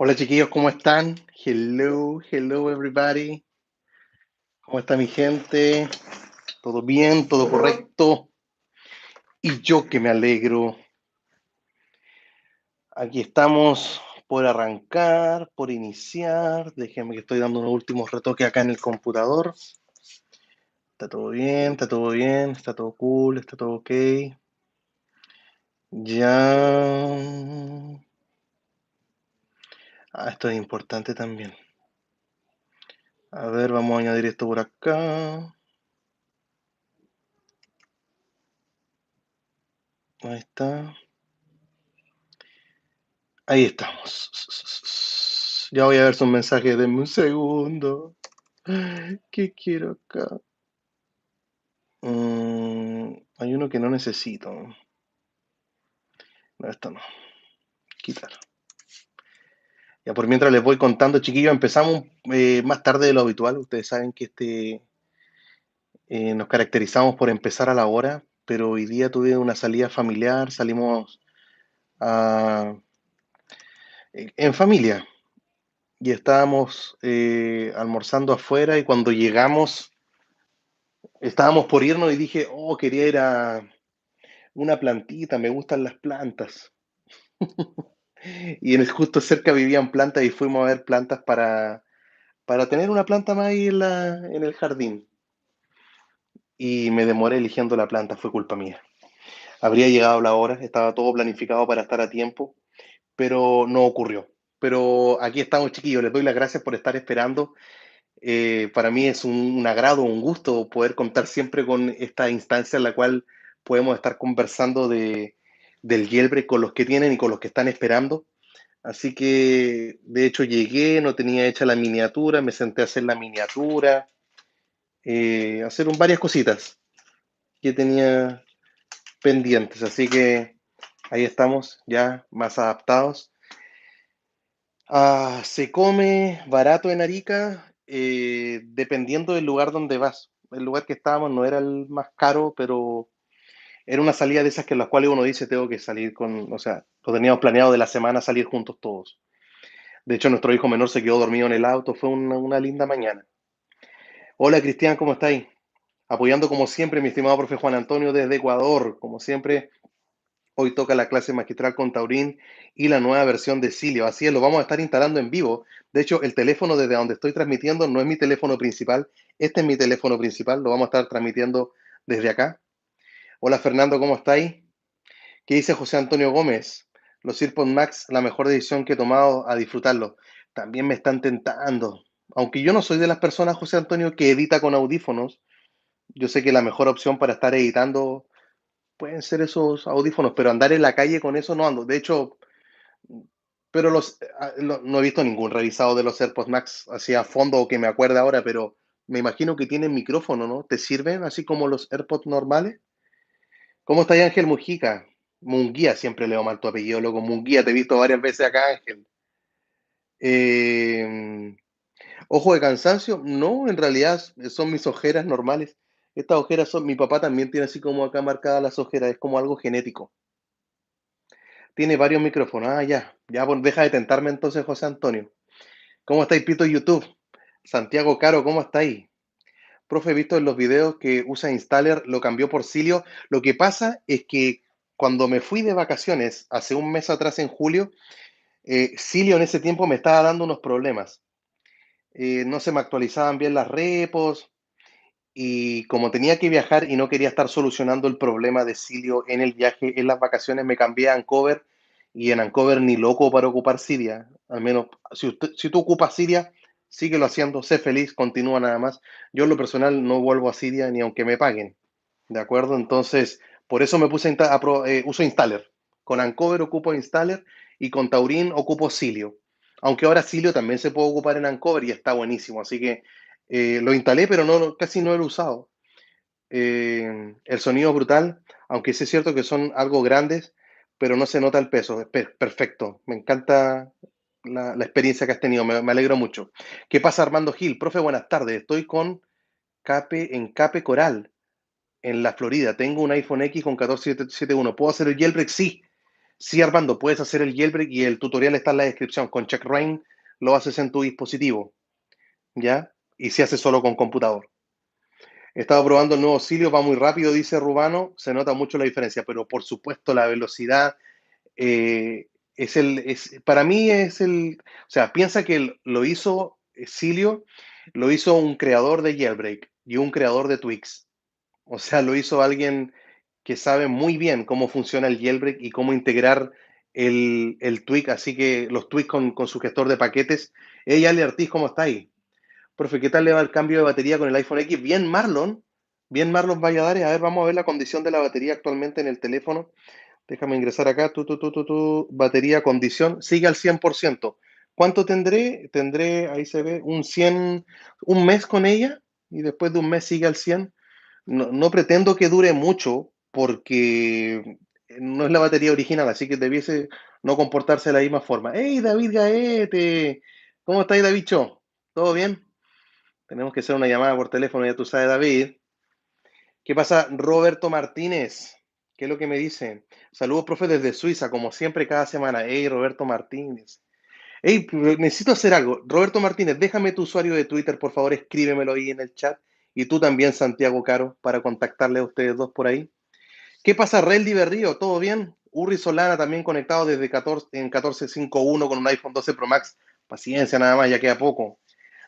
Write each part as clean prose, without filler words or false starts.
Hola chiquillos, ¿cómo están? Hello, hello everybody. ¿Cómo está mi gente? ¿Todo bien? ¿Todo correcto? Y yo que me alegro. Aquí estamos por arrancar, por iniciar. Déjenme que estoy dando unos últimos retoques acá en el computador. Está todo bien, está todo bien, está todo cool, está todo ok. Ya. Esto es importante también. A ver, vamos a añadir esto por acá. Ahí está. Ahí estamos. Ya voy a ver su mensaje. Denme un segundo. ¿Qué quiero acá? Hay uno que no necesito. No, esto no. Quitar. Ya por mientras les voy contando, chiquillos, empezamos más tarde de lo habitual. Ustedes saben que nos caracterizamos por empezar a la hora, pero hoy día tuve una salida familiar. Salimos a, en familia y estábamos almorzando afuera y cuando llegamos estábamos por irnos y dije, oh, quería ir a una plantita, me gustan las plantas. Y justo cerca vivían plantas y fuimos a ver plantas para tener una planta más ahí en el jardín. Y me demoré eligiendo la planta, fue culpa mía. Habría llegado la hora, estaba todo planificado para estar a tiempo, pero no ocurrió. Pero aquí estamos, chiquillos, les doy las gracias por estar esperando. Para mí es un agrado, un gusto poder contar siempre con esta instancia en la cual podemos estar conversando del Yelbre con los que tienen y con los que están esperando. Así que, de hecho, llegué, no tenía hecha la miniatura, me senté a hacer la miniatura, hacer varias cositas que tenía pendientes. Así que ahí estamos, ya más adaptados. Se come barato en Arica, dependiendo del lugar donde vas. El lugar que estábamos no era el más caro, pero era una salida de esas que en las cuales uno dice, tengo que salir con, o sea, lo teníamos planeado de la semana salir juntos todos. De hecho, nuestro hijo menor se quedó dormido en el auto, fue una linda mañana. Hola Cristian, ¿cómo estáis? Apoyando como siempre, mi estimado profe Juan Antonio desde Ecuador. Como siempre, hoy toca la clase magistral con Taurín y la nueva versión de Silio. Así es, lo vamos a estar instalando en vivo. De hecho, el teléfono desde donde estoy transmitiendo no es mi teléfono principal. Este es mi teléfono principal. Lo vamos a estar transmitiendo desde acá. Hola Fernando, ¿cómo estáis? ¿Qué dice José Antonio Gómez? Los AirPods Max, la mejor decisión que he tomado a disfrutarlo. También me están tentando. Aunque yo no soy de las personas, José Antonio, que edita con audífonos, yo sé que la mejor opción para estar editando pueden ser esos audífonos, pero andar en la calle con eso no ando. De hecho, pero no he visto ningún revisado de los AirPods Max así a fondo o que me acuerde ahora, pero me imagino que tienen micrófono, ¿no? ¿Te sirven así como los AirPods normales? ¿Cómo está ahí Ángel Mujica? Munguía, siempre leo mal tu apellido, loco. Munguía, te he visto varias veces acá, Ángel. Eh, Ojo de cansancio, no, en realidad son mis ojeras normales. Estas ojeras son, mi papá también tiene así como acá marcadas las ojeras, es como algo genético. Tiene varios micrófonos. Ya, pues deja de tentarme entonces, José Antonio. ¿Cómo estáis, Pito YouTube? Santiago Caro, ¿cómo estáis? Profe, he visto en los videos que usa Installer, lo cambió por Cilio. Lo que pasa es que cuando me fui de vacaciones, hace un mes atrás, en julio, Cilio en ese tiempo me estaba dando unos problemas. No se me actualizaban bien las repos y como tenía que viajar y no quería estar solucionando el problema de Cilio en el viaje, en las vacaciones, me cambié a Ancover y en Ancover ni loco para ocupar Siria. Al menos, si tú ocupas Siria, síguelo haciendo, sé feliz, continúa nada más. Yo en lo personal no vuelvo a Siria ni aunque me paguen, ¿de acuerdo? Entonces, por eso me puse uso Installer. Con Ancover ocupo Installer y con Taurin ocupo Cilio. Aunque ahora Cilio también se puede ocupar en Ancover y está buenísimo. Así que lo instalé, pero casi no lo he usado. El sonido es brutal, aunque sí es cierto que son algo grandes, pero no se nota el peso. Es perfecto. Me encanta la experiencia que has tenido. Me alegro mucho. ¿Qué pasa, Armando Gil? Profe, buenas tardes. Estoy con Cape Coral en la Florida. Tengo un iPhone X con 1471. ¿Puedo hacer el jailbreak? Sí. Sí, Armando, puedes hacer el jailbreak y el tutorial está en la descripción. Con CheckRain lo haces en tu dispositivo, ¿ya? Y se hace solo con computador. He estado probando el nuevo auxilio, va muy rápido, dice Rubano, se nota mucho la diferencia, pero por supuesto la velocidad para mí o sea, piensa que lo hizo Silio, lo hizo un creador de jailbreak y un creador de Twix. O sea, lo hizo alguien que sabe muy bien cómo funciona el jailbreak y cómo integrar el tweak, así que los tweaks con su gestor de paquetes. Hey, Ale Ortiz, ¿cómo está ahí? Profe, ¿qué tal le va el cambio de batería con el iPhone X? Bien Marlon Valladares. A ver, vamos a ver la condición de la batería actualmente en el teléfono. Déjame ingresar acá. Batería, condición. Sigue al 100%. ¿Cuánto tendré? Tendré, ahí se ve, un mes con ella y después de un mes sigue al 100. No, no pretendo que dure mucho porque no es la batería original, así que debiese no comportarse de la misma forma. ¡Hey, David Gaete! ¿Cómo estáis, David Cho? ¿Todo bien? Tenemos que hacer una llamada por teléfono, ya tú sabes, David. ¿Qué pasa, Roberto Martínez? ¿Qué es lo que me dice? Saludos, profe, desde Suiza, como siempre, cada semana. Hey, Roberto Martínez. Hey, necesito hacer algo. Roberto Martínez, déjame tu usuario de Twitter, por favor, escríbemelo ahí en el chat. Y tú también, Santiago Caro, para contactarle a ustedes dos por ahí. ¿Qué pasa, Reldi Berrío? ¿Todo bien? Urri Solana también conectado desde 14, en 14.5.1 con un iPhone 12 Pro Max. Paciencia nada más, ya queda poco.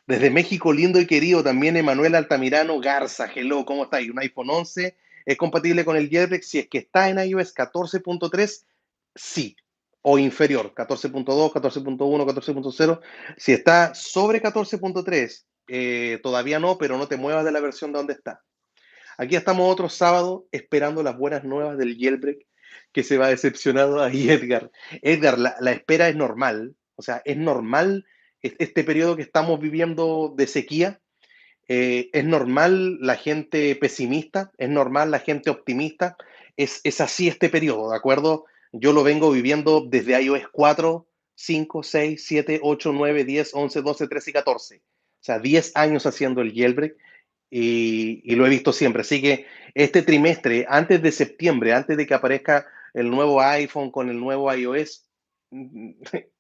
Desde México, lindo y querido, también Emanuel Altamirano Garza. Hello, ¿cómo estáis? Un iPhone 11 es compatible con el jailbreak si es que está en iOS 14.3, sí, o inferior, 14.2, 14.1, 14.0. Si está sobre 14.3, todavía no, pero no te muevas de la versión de donde está. Aquí estamos otro sábado esperando las buenas nuevas del jailbreak, que se va decepcionado ahí Edgar. Edgar, la espera es normal, o sea, es normal este periodo que estamos viviendo de sequía, es normal la gente pesimista, es normal la gente optimista, es así este periodo, ¿de acuerdo? Yo lo vengo viviendo desde iOS 4, 5, 6, 7, 8, 9, 10, 11, 12, 13 y 14. O sea, 10 años haciendo el jailbreak y lo he visto siempre. Así que este trimestre, antes de septiembre, antes de que aparezca el nuevo iPhone con el nuevo iOS,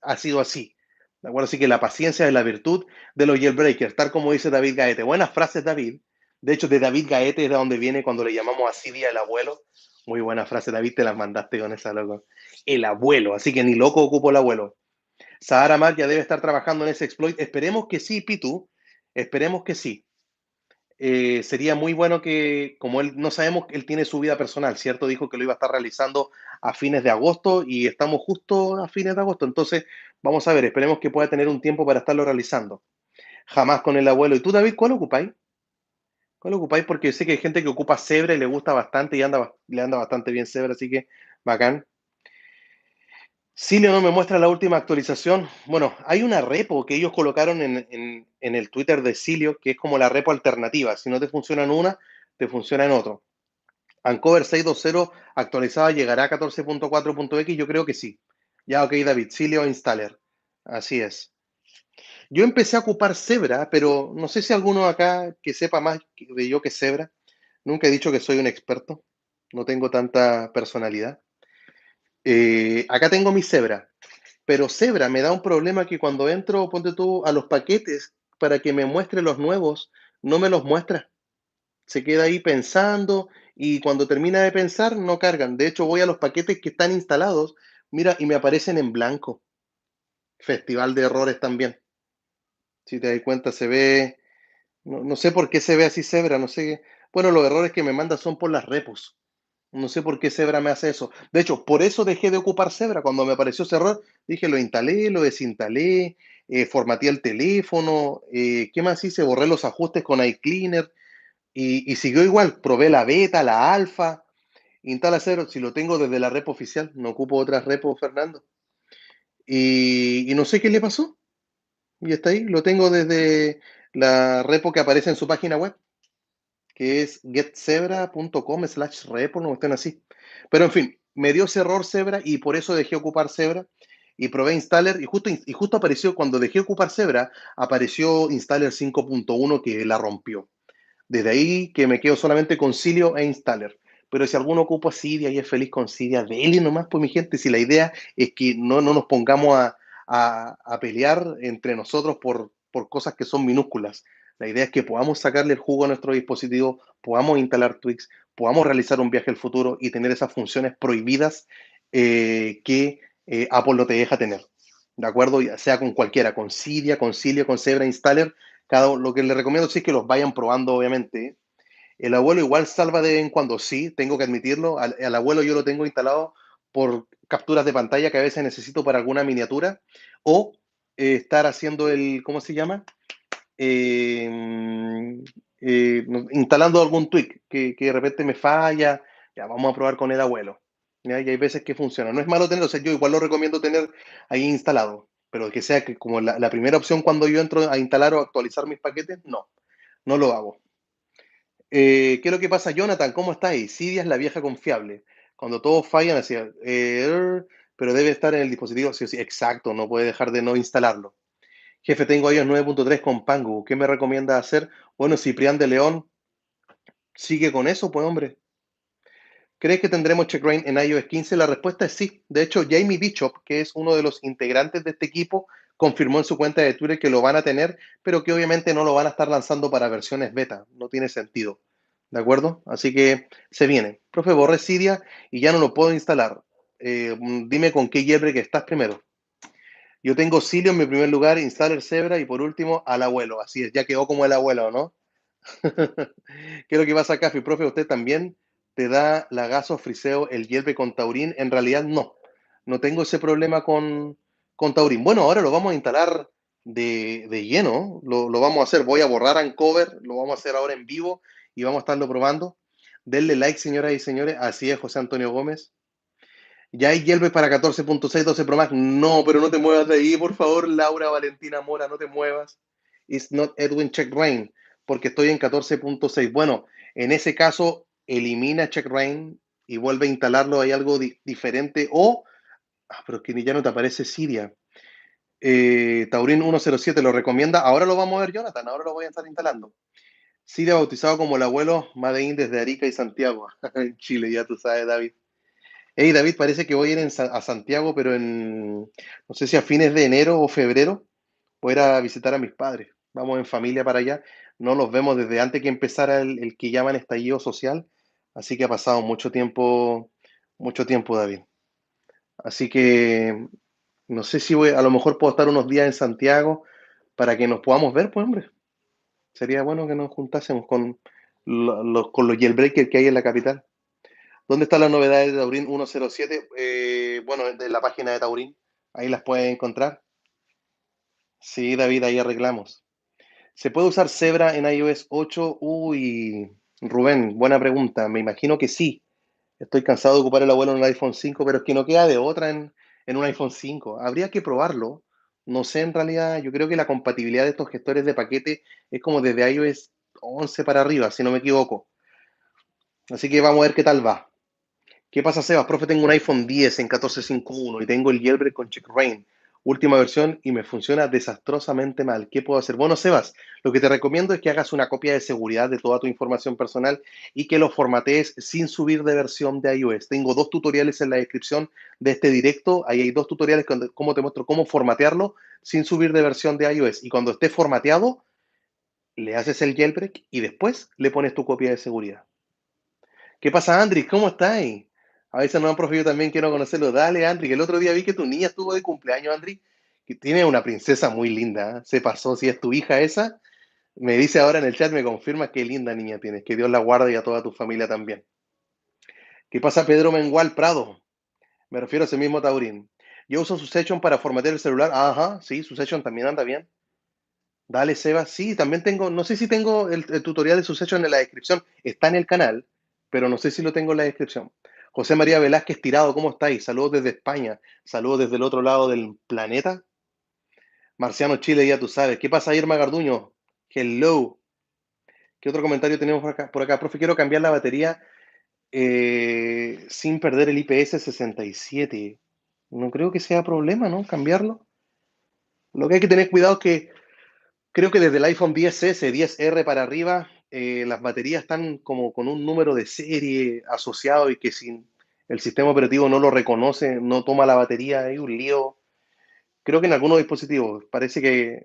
ha sido así. ¿De acuerdo? Así que la paciencia es la virtud de los jailbreakers, tal como dice David Gaete. Buenas frases, David. De hecho, de David Gaete es de donde viene cuando le llamamos así día el abuelo. Muy buena frase, David, te las mandaste con esa loco. El abuelo, así que ni loco ocupo el abuelo. Sahara Mar ya debe estar trabajando en ese exploit. Esperemos que sí, Pitu. Esperemos que sí. Sería muy bueno que, como él, no sabemos, él tiene su vida personal, ¿cierto? Dijo que lo iba a estar realizando a fines de agosto y estamos justo a fines de agosto. Entonces, vamos a ver, esperemos que pueda tener un tiempo para estarlo realizando. Jamás con el abuelo. ¿Y tú, David, cuál ocupáis? ¿Cuál ocupáis? Porque sé que hay gente que ocupa Zebra y le gusta bastante y le anda bastante bien Zebra, así que bacán. Silio no me muestra la última actualización. Bueno, hay una repo que ellos colocaron en el Twitter de Silio, que es como la repo alternativa. Si no te funciona en una, te funciona en otro. Ancover 6.2.0 actualizada llegará a 14.4.x, yo creo que sí. Ya, ok, David, Silio Installer. Así es. Yo empecé a ocupar Zebra, pero no sé si alguno acá que sepa más de yo que Zebra. Nunca he dicho que soy un experto. No tengo tanta personalidad. Acá tengo mi Zebra, pero Zebra me da un problema que cuando entro, ponte tú, a los paquetes para que me muestre los nuevos, no me los muestra. Se queda ahí pensando y cuando termina de pensar no cargan. De hecho, voy a los paquetes que están instalados, mira, y me aparecen en blanco. Festival de errores también. Si te das cuenta, se ve, no sé por qué se ve así Zebra, no sé. Bueno, los errores que me manda son por las repos. No sé por qué Zebra me hace eso. De hecho, por eso dejé de ocupar Zebra. Cuando me apareció ese error, dije, lo instalé, lo desinstalé, formateé el teléfono, ¿qué más hice? Borré los ajustes con iCleaner y siguió igual. Probé la beta, la alfa, instala cero. Si lo tengo desde la repo oficial, no ocupo otras repos, Fernando. Y no sé qué le pasó. Y está ahí, lo tengo desde la repo que aparece en su página web, que es getzebra.com/repo, no estén así. Pero en fin, me dio ese error Zebra y por eso dejé ocupar Zebra y probé Installer y justo apareció, cuando dejé ocupar Zebra, apareció Installer 5.1 que la rompió. Desde ahí que me quedo solamente con Cilio e Installer. pero si alguno ocupa Cydia y es feliz con Cydia, dele nomás, pues mi gente, si la idea es que no nos pongamos a pelear entre nosotros por cosas que son minúsculas. La idea es que podamos sacarle el jugo a nuestro dispositivo, podamos instalar tweaks, podamos realizar un viaje al futuro y tener esas funciones prohibidas que Apple no te deja tener. ¿De acuerdo? Ya sea con cualquiera, con Cydia, con Cilia, con Zebra Installer. Lo que les recomiendo sí es que los vayan probando, obviamente. El abuelo igual salva de vez en cuando, sí, tengo que admitirlo. Al abuelo yo lo tengo instalado por capturas de pantalla que a veces necesito para alguna miniatura o estar haciendo ¿cómo se llama? Eh, instalando algún tweak que de repente me falla. Ya, vamos a probar con el abuelo. ¿Ya? Y hay veces que funciona. No es malo tenerlo, o sea, yo igual lo recomiendo tener ahí instalado, pero que sea que como la primera opción cuando yo entro a instalar o actualizar mis paquetes, no lo hago. ¿Qué es lo que pasa, Jonathan? ¿Cómo estáis? Cydia es la vieja confiable. Cuando todos fallan, así, pero debe estar en el dispositivo, sí, sí, exacto, no puede dejar de no instalarlo. Jefe, tengo iOS 9.3 con Pangu. ¿Qué me recomienda hacer? Bueno, Ciprián de León, sigue con eso, pues hombre. ¿Crees que tendremos checkrain en iOS 15? La respuesta es sí. De hecho, Jamie Bishop, que es uno de los integrantes de este equipo, confirmó en su cuenta de Twitter que lo van a tener, pero que obviamente no lo van a estar lanzando para versiones beta. No tiene sentido. ¿De acuerdo? Así que se viene. Profe, borré Cydia y ya no lo puedo instalar. Dime con qué jailbreak estás primero. Yo tengo Cilio en mi primer lugar, Installer Zebra y por último al abuelo. Así es, ya quedó como el abuelo, ¿no? ¿Qué es lo que pasa, Café? Profe, ¿usted también te da lagazo, friseo, el hierve con taurín? En realidad no tengo ese problema con taurín. Bueno, ahora lo vamos a instalar de lleno, lo vamos a hacer. Voy a borrar Uncover, lo vamos a hacer ahora en vivo y vamos a estarlo probando. Denle like, señoras y señores. Así es, José Antonio Gómez. ¿Ya hay Yelve para 14.6, 12 Pro Max? No, pero no te muevas de ahí, por favor, Laura Valentina Mora, no te muevas. It's not Edwin Check Rain, porque estoy en 14.6. Bueno, en ese caso, elimina Check Rain y vuelve a instalarlo. Hay algo diferente. Pero es que ya no te aparece Siria. Taurín 107 lo recomienda. Ahora lo vamos a ver, Jonathan. Ahora lo voy a estar instalando. Siria bautizado como el abuelo Madein desde Arica y Santiago. En Chile, ya tú sabes, David. Hey David, parece que voy a ir a Santiago, pero no sé si a fines de enero o febrero, voy a ir a visitar a mis padres. Vamos en familia para allá. No los vemos desde antes que empezara el que llaman estallido social, así que ha pasado mucho tiempo, David. Así que no sé si a lo mejor puedo estar unos días en Santiago para que nos podamos ver, pues hombre. Sería bueno que nos juntásemos con los jailbreakers que hay en la capital. ¿Dónde están las novedades de Taurín 107? Bueno, de la página de Taurín. Ahí las pueden encontrar. Sí, David, ahí arreglamos. ¿Se puede usar Zebra en iOS 8? Uy, Rubén, buena pregunta. Me imagino que sí. Estoy cansado de ocupar el abuelo en un iPhone 5, pero es que no queda de otra en un iPhone 5. Habría que probarlo. No sé, en realidad, yo creo que la compatibilidad de estos gestores de paquete es como desde iOS 11 para arriba, si no me equivoco. Así que vamos a ver qué tal va. ¿Qué pasa, Sebas? Profe, tengo un iPhone 10 en 14.5.1 y tengo el jailbreak con checkra1n, última versión, y me funciona desastrosamente mal. ¿Qué puedo hacer? Bueno, Sebas, lo que te recomiendo es que hagas una copia de seguridad de toda tu información personal y que lo formatees sin subir de versión de iOS. Tengo dos tutoriales en la descripción de este directo. Ahí hay dos tutoriales cómo te muestro cómo formatearlo sin subir de versión de iOS. Y cuando esté formateado, le haces el jailbreak y después le pones tu copia de seguridad. ¿Qué pasa, Andri? ¿Cómo estás? A veces no han profe, yo también quiero conocerlo. Dale, Andri, que el otro día vi que tu niña estuvo de cumpleaños, Andri, que tiene una princesa muy linda. ¿Eh? Se pasó, si es tu hija esa, me dice ahora en el chat, me confirma qué linda niña tienes, que Dios la guarde y a toda tu familia también. ¿Qué pasa, Pedro Mengual Prado? Me refiero a ese mismo Taurín. Yo uso su session para formatear el celular. Ajá, sí, su session también anda bien. Dale, Seba. Sí, también tengo, no sé si tengo el tutorial de Succession en la descripción. Está en el canal, pero no sé si lo tengo en la descripción. José María Velázquez Tirado, ¿cómo estáis? Saludos desde España. Saludos desde el otro lado del planeta. Marciano Chile, ya tú sabes. ¿Qué pasa, Irma Garduño? Hello. ¿Qué otro comentario tenemos por acá? Profe, quiero cambiar la batería sin perder el IPS 67. No creo que sea problema, ¿no? Cambiarlo. Lo que hay que tener cuidado es que creo que desde el iPhone 10S, 10R para arriba, las baterías están como con un número de serie asociado y que si el sistema operativo no lo reconoce, no toma la batería, hay un lío. Creo que en algunos dispositivos, parece que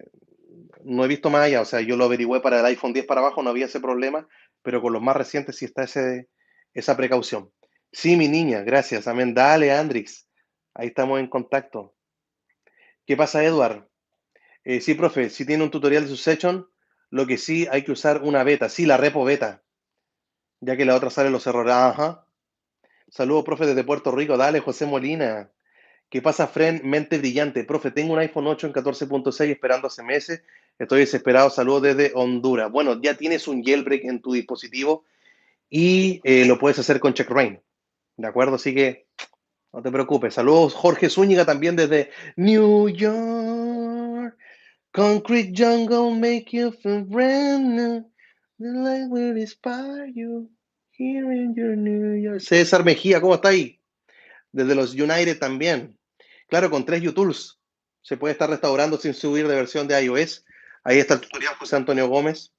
no he visto más allá, o sea, yo lo averigüé para el iPhone 10 para abajo, no había ese problema, pero con los más recientes sí está esa precaución. Sí, mi niña, gracias, amén. Dale, Andrix, ahí estamos en contacto. ¿Qué pasa, Edward? Sí, profe, sí tiene un tutorial de su session, lo que sí hay que usar una beta, sí, la repo beta, ya que la otra sale los errores. Ajá. Saludos, profe, desde Puerto Rico. Dale, José Molina. ¿Qué pasa, Fren? Mente brillante. Profe, tengo un iPhone 8 en 14.6 esperando hace meses. Estoy desesperado. Saludos desde Honduras. Bueno, ya tienes un jailbreak en tu dispositivo y lo puedes hacer con CheckRain. ¿De acuerdo? Así que no te preocupes. Saludos, Jorge Zúñiga, también desde New York. Concrete jungle make you feel brand new. The light will inspire you here in your New York. César Mejía, ¿cómo está ahí? Desde los United también. Claro, con 3 utools se puede estar restaurando sin subir de versión de iOS. Ahí está el tutorial, José Antonio Gómez.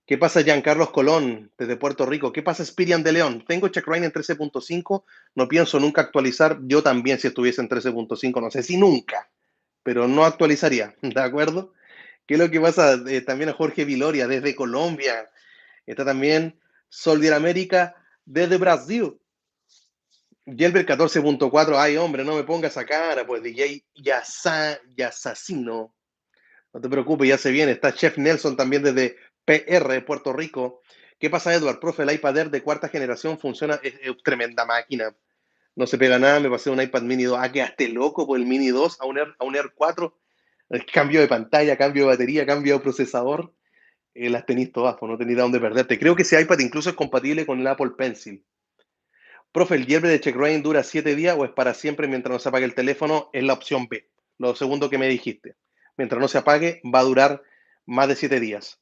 ¿Qué pasa, Giancarlos Colón, desde Puerto Rico? ¿Qué pasa, Spirian de León? Tengo CheckRain en 13.5, no pienso nunca actualizar. Yo también, si estuviese en 13.5, no sé si nunca, pero no actualizaría, ¿de acuerdo? ¿Qué es lo que pasa? También a Jorge Viloria, desde Colombia. Está también Soldier América, desde Brasil. Gelbert 14.4, ay hombre, no me pongas esa cara, pues DJ Yasasino. No te preocupes, ya se viene. Está Chef Nelson también desde PR, Puerto Rico. ¿Qué pasa, Edward? Profe, el iPad Air de cuarta generación funciona, es tremenda máquina. No se pega nada, me pasé un iPad Mini 2. Ah, quedaste loco por el Mini 2 a un Air 4. El cambio de pantalla, cambio de batería, cambio de procesador. Las tenéis todas, pues no tenéis de dónde perderte. Creo que ese iPad incluso es compatible con el Apple Pencil. Profe, ¿el jailbreak de CheckRain dura 7 días o es para siempre mientras no se apague el teléfono? Es la opción B, lo segundo que me dijiste. Mientras no se apague, va a durar más de 7 días.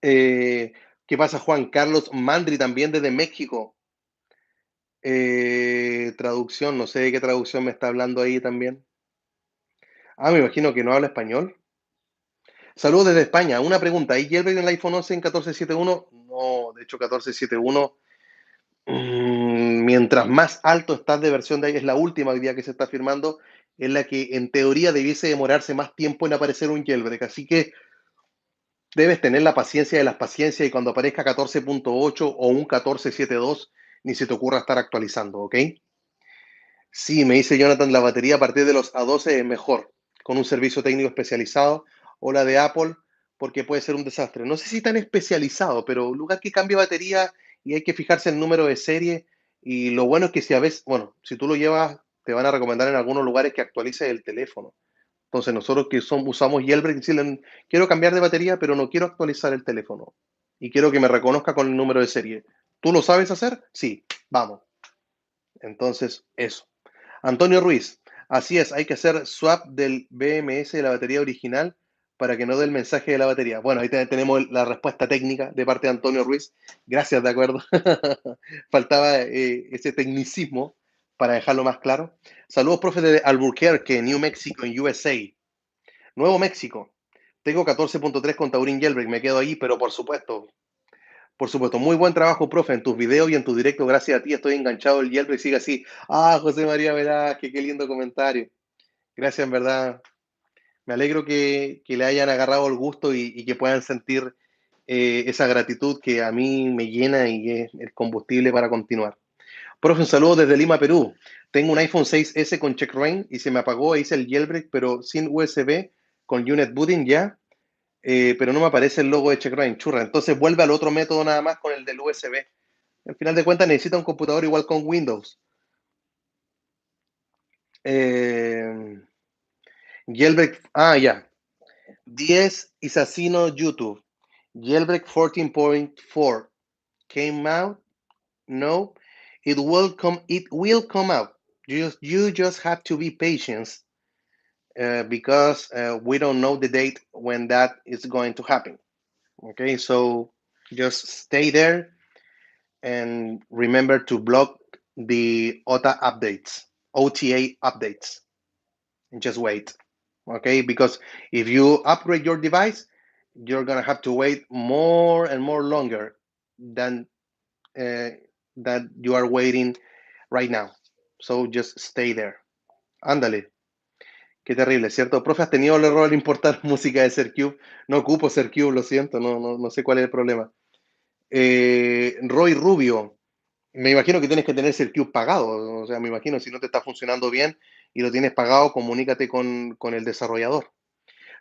Eh, ¿Qué pasa, Juan Carlos Mandri, también desde México? Traducción, no sé de qué traducción me está hablando ahí también. Ah, me imagino que no habla español. Saludos desde España. Una pregunta, ¿hay jailbreak en el iPhone 11 en 14.7.1? No, de hecho 14.7.1. Mientras más alto estás de versión de ahí, es la última hoy día que se está firmando, es la que en teoría debiese demorarse más tiempo en aparecer un jailbreak. Así que debes tener la paciencia de las paciencias y cuando aparezca 14.8 o un 14.7.2, ni se te ocurra estar actualizando, ¿ok? Sí, me dice Jonathan, la batería a partir de los A12 es mejor, con un servicio técnico especializado o la de Apple, porque puede ser un desastre. No sé si tan especializado, pero lugar que cambie batería y hay que fijarse en el número de serie. Y lo bueno es que si a veces, bueno, si tú lo llevas, te van a recomendar en algunos lugares que actualices el teléfono. Entonces nosotros que usamos Jailbreak, decirle, quiero cambiar de batería, pero no quiero actualizar el teléfono. Y quiero que me reconozca con el número de serie. ¿Tú lo sabes hacer? Sí, vamos. Entonces, eso. Antonio Ruiz, así es, hay que hacer swap del BMS de la batería original para que no dé el mensaje de la batería. Bueno, ahí tenemos la respuesta técnica de parte de Antonio Ruiz. Gracias, de acuerdo. Faltaba ese tecnicismo para dejarlo más claro. Saludos, profe de Albuquerque, New Mexico, en USA. Nuevo México. Tengo 14.3 con Taurin Jailbreak, me quedo ahí, pero por supuesto, muy buen trabajo, profe, en tus videos y en tu directo. Gracias a ti estoy enganchado el Yelp y sigue así. Ah, José María Velázquez, qué lindo comentario. Gracias, en verdad. Me alegro que le hayan agarrado el gusto y que puedan sentir esa gratitud que a mí me llena y es el combustible para continuar. Profe, un saludo desde Lima, Perú. Tengo un iPhone 6S con CheckRain y se me apagó e hice el jailbreak, pero sin USB, con Unit Booting ya, pero no me aparece el logo de CheckRain, churra. Entonces vuelve al otro método nada más con el del USB. Al final de cuentas necesita un computador igual con Windows. Eh, Jailbreak, ya. 10 Isacino YouTube. Jailbreak 14.4 came out. No, it will come out. You just have to be patient because we don't know the date when that is going to happen. Okay, so just stay there and remember to block the OTA updates, and just wait. Okay, because if you upgrade your device, you're gonna have to wait more and more longer than uh, that you are waiting right now. So just stay there. Ándale, qué terrible, ¿cierto? Profe, ¿has tenido el error de importar música de Sercube? No ocupo Sercube, lo siento, no sé cuál es el problema. Roy Rubio, me imagino que tienes que tener Sercube pagado, o sea, me imagino si no te está funcionando bien y lo tienes pagado, comunícate con el desarrollador.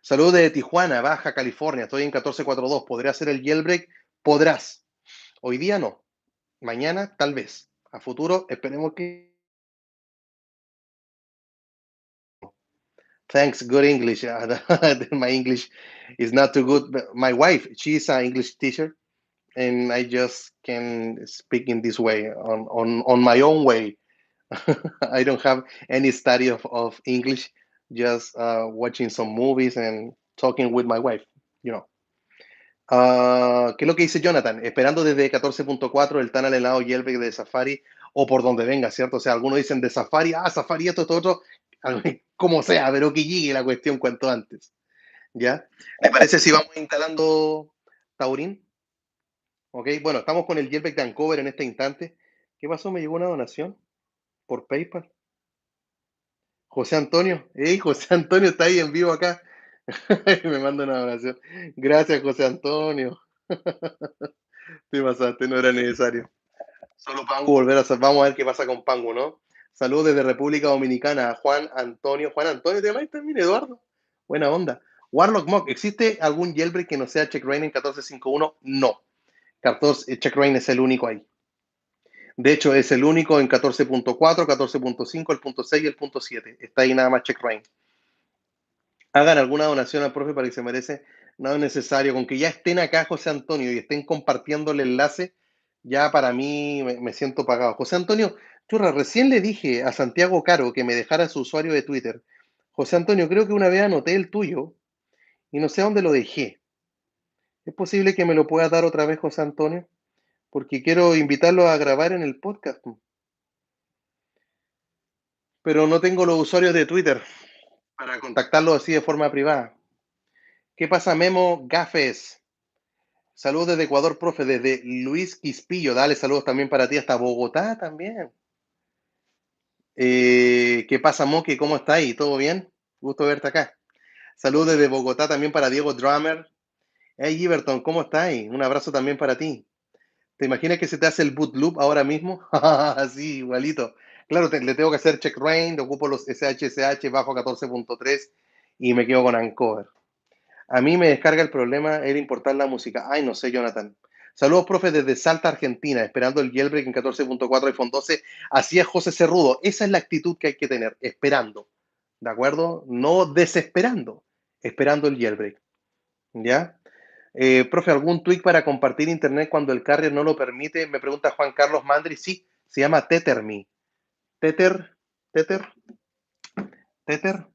Saludos de Tijuana, Baja California, estoy en 1442, ¿podré hacer el jailbreak? Podrás, hoy día no, mañana tal vez, a futuro esperemos que... Thanks, good English. My English is not too good. But my wife, she's an English teacher, and I just can speak in this way on my own way. I don't have any study of English, just watching some movies and talking with my wife, you know. ¿Qué es lo que dice Jonathan? Esperando desde 14.4 el tan alelado jailbreak de Safari o por donde venga, ¿cierto? O sea, algunos dicen de Safari, Safari esto, otro, como sea, pero que llegue la cuestión cuanto antes, ¿ya? ¿Me parece si vamos instalando Taurín? Ok, bueno, estamos con el jailbreak de Uncover en este instante. ¿Qué pasó? ¿Me llegó una donación por PayPal? José Antonio, hey, José Antonio está ahí en vivo acá. Me manda una donación. Gracias, José Antonio. Te pasaste, no era necesario. Solo Pangu volver a hacer. Vamos a ver qué pasa con Pangu, ¿no? Saludos desde República Dominicana, Juan Antonio. Juan Antonio, ¿te llamáis también, Eduardo? Buena onda. Warlock Mock, ¿existe algún jailbreak que no sea Checkra en 14.5.1? No. 14, Checkra es el único ahí. De hecho, es el único en 14.4, 14.5, el punto 6 y el punto 7. Está ahí nada más Checkra. Hagan alguna donación al profe para que se merece. No es necesario. Con que ya estén acá, José Antonio, y estén compartiendo el enlace, ya para mí me siento pagado. José Antonio, churra, recién le dije a Santiago Caro que me dejara su usuario de Twitter. José Antonio, creo que una vez anoté el tuyo y no sé dónde lo dejé. ¿Es posible que me lo pueda dar otra vez, José Antonio? Porque quiero invitarlo a grabar en el podcast. Pero no tengo los usuarios de Twitter para contactarlo así de forma privada. ¿Qué pasa, Memo Gafes? Saludos desde Ecuador, profe, desde Luis Quispillo. Dale saludos también para ti, hasta Bogotá también. ¿Qué pasa, Moki? ¿Cómo está ahí? ¿Todo bien? Gusto verte acá. Saludos desde Bogotá también para Diego Drummer. Hey, Giverton, ¿cómo está ahí? Un abrazo también para ti. ¿Te imaginas que se te hace el boot loop ahora mismo? Sí, igualito. Claro, le tengo que hacer check rain, ocupo los SHSH bajo 14.3 y me quedo con Ancover. A mí me descarga el problema el importar la música. Ay, no sé, Jonathan. Saludos, profe, desde Salta, Argentina, esperando el jailbreak en 14.4 iPhone 12. Así es, José Cerrudo. Esa es la actitud que hay que tener, esperando. ¿De acuerdo? No desesperando, esperando el jailbreak. ¿Ya? Profe, ¿algún tweak para compartir internet cuando el carrier no lo permite? Me pregunta Juan Carlos Mandri. Sí, se llama TetherMe. Tether, Tether, Tether.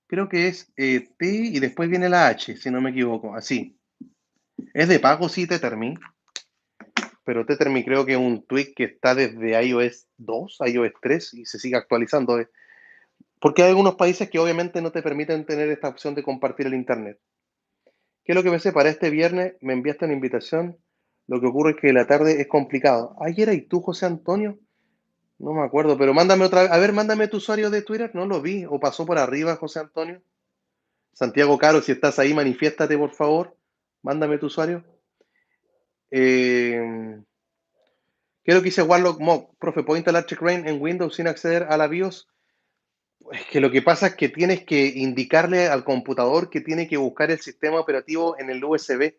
Creo que es T y después viene la H, si no me equivoco. Así. Es de pago, sí, TetherMe. Pero TetherMe creo que es un tweak que está desde iOS 2, iOS 3 y se sigue actualizando. Porque hay algunos países que obviamente no te permiten tener esta opción de compartir el internet. ¿Qué es lo que pensé? Para este viernes me enviaste una invitación. Lo que ocurre es que la tarde es complicado. Ayer ¿y tú, José Antonio? No me acuerdo, pero mándame otra vez. A ver, mándame tu usuario de Twitter. No lo vi. ¿O pasó por arriba, José Antonio? Santiago Caro, si estás ahí, manifiéstate, por favor. Mándame tu usuario. Eh, ¿Qué es lo que dice Warlock Mock? Profe, ¿puedo instalar CheckRain en Windows sin acceder a la BIOS? Es que lo que pasa es que tienes que indicarle al computador que tiene que buscar el sistema operativo en el USB.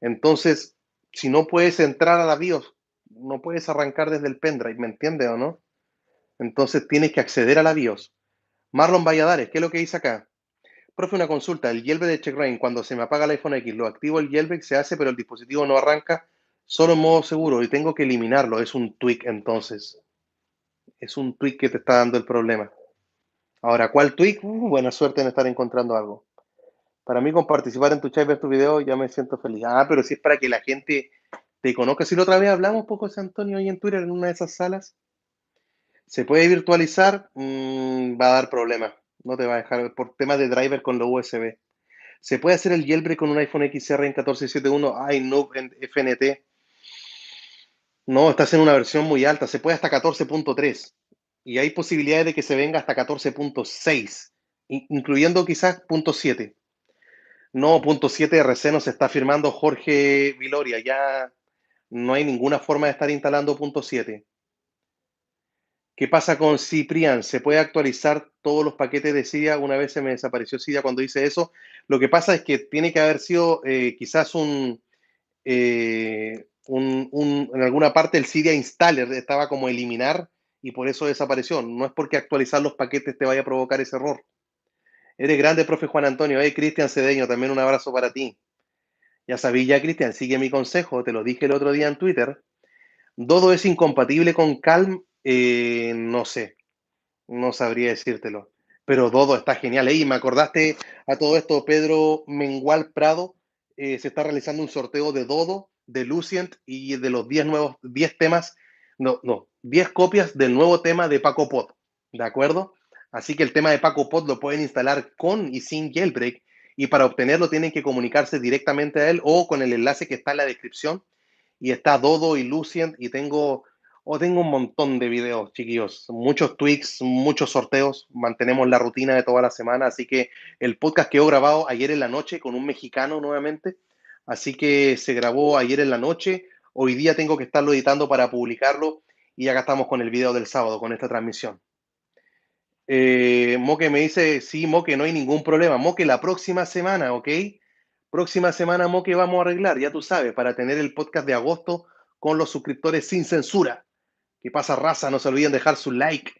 Entonces, si no puedes entrar a la BIOS, no puedes arrancar desde el pendrive, ¿me entiendes o no? Entonces tienes que acceder a la BIOS. Marlon Valladares, ¿qué es lo que dice acá? Profe, una consulta. El jailbreak de CheckRain, cuando se me apaga el iPhone X, lo activo el jailbreak, se hace, pero el dispositivo no arranca solo en modo seguro y tengo que eliminarlo. Es un tweak entonces. Es un tweak que te está dando el problema. Ahora, ¿cuál tweak? Buena suerte en estar encontrando algo. Para mí, con participar en tu chat y ver tu video, ya me siento feliz. Ah, pero si es para que la gente te conozca. Si la otra vez hablamos, poco José Antonio, ahí en Twitter, en una de esas salas, se puede virtualizar, va a dar problemas. No te va a dejar por temas de driver con los USB. ¿Se puede hacer el jailbreak con un iPhone XR en 1471? Ay, no, en FNT. No, estás en una versión muy alta. Se puede hasta 14.3. Y hay posibilidades de que se venga hasta 14.6, incluyendo quizás punto 7. No, punto 7 RC nos está firmando Jorge Viloria. Ya no hay ninguna forma de estar instalando punto 7. ¿Qué pasa con Ciprian? ¿Se puede actualizar todos los paquetes de Cydia? Una vez se me desapareció Cydia cuando hice eso. Lo que pasa es que tiene que haber sido quizás en alguna parte el Cydia installer estaba como eliminar y por eso desapareció. No es porque actualizar los paquetes te vaya a provocar ese error. Eres grande, profe Juan Antonio. Cristian Cedeño, también un abrazo para ti. Ya sabí, ya Cristian, sigue mi consejo. Te lo dije el otro día en Twitter. ¿Dodo es incompatible con Calm? No sé. No sabría decírtelo. Pero Dodo está genial. Y me acordaste a todo esto, Pedro Mengual Prado. Se está realizando un sorteo de Dodo, de Lucient y de los 10 nuevos, 10 temas, no, 10 copias del nuevo tema de Paco Pod. ¿De acuerdo? Así que el tema de Paco Pod lo pueden instalar con y sin jailbreak. Y para obtenerlo tienen que comunicarse directamente a él o con el enlace que está en la descripción. Y está Dodo y Lucient y tengo un montón de videos, chiquillos, muchos tweaks, muchos sorteos, mantenemos la rutina de toda la semana, así que el podcast quedó grabado ayer en la noche con un mexicano nuevamente, así que se grabó ayer en la noche, hoy día tengo que estarlo editando para publicarlo y acá estamos con el video del sábado, con esta transmisión. Moque me dice, sí, Moque, no hay ningún problema, Moque, la próxima semana, ¿ok? Próxima semana, Moque, vamos a arreglar, ya tú sabes, para tener el podcast de agosto con los suscriptores sin censura. ¿Qué pasa, raza? No se olviden dejar su like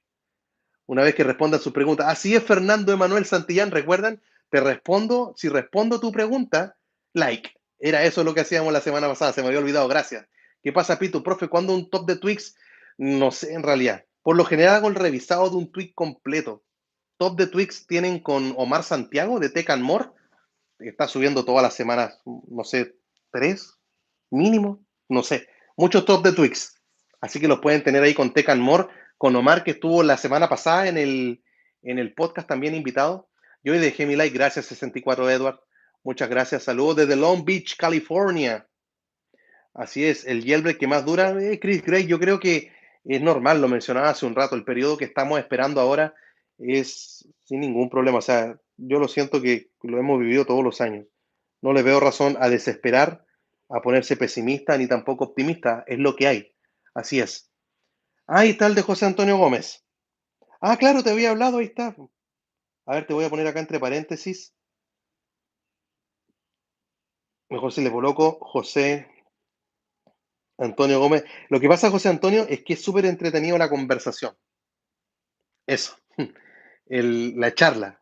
una vez que respondan sus preguntas. Así es, Fernando Emanuel Santillán, ¿recuerdan? Te respondo, si respondo tu pregunta, like. Era eso lo que hacíamos la semana pasada, se me había olvidado, gracias. ¿Qué pasa, Pito? Profe, ¿cuándo un top de tweaks? No sé, en realidad. Por lo general hago el revisado de un tweak completo. Top de tweaks tienen con Omar Santiago de Tech and More, que está subiendo todas las semanas, no sé, 3 mínimo, no sé. Muchos top de tweaks. Así que los pueden tener ahí con Tech and More, con Omar, que estuvo la semana pasada en el podcast también invitado. Yo hoy dejé mi like, gracias 64 Edward. Muchas gracias, saludos desde Long Beach, California. Así es, el jailbreak que más dura, Chris Gray, yo creo que es normal, lo mencionaba hace un rato, el periodo que estamos esperando ahora es sin ningún problema, o sea, yo lo siento que lo hemos vivido todos los años. No le veo razón a desesperar, a ponerse pesimista ni tampoco optimista, es lo que hay, así es. Ahí está el de José Antonio Gómez. Ah, claro, te había hablado, ahí está. A ver, te voy a poner acá entre paréntesis, mejor si le coloco José Antonio Gómez. Lo que pasa, José Antonio, es que es súper entretenido la conversación. Eso, la charla.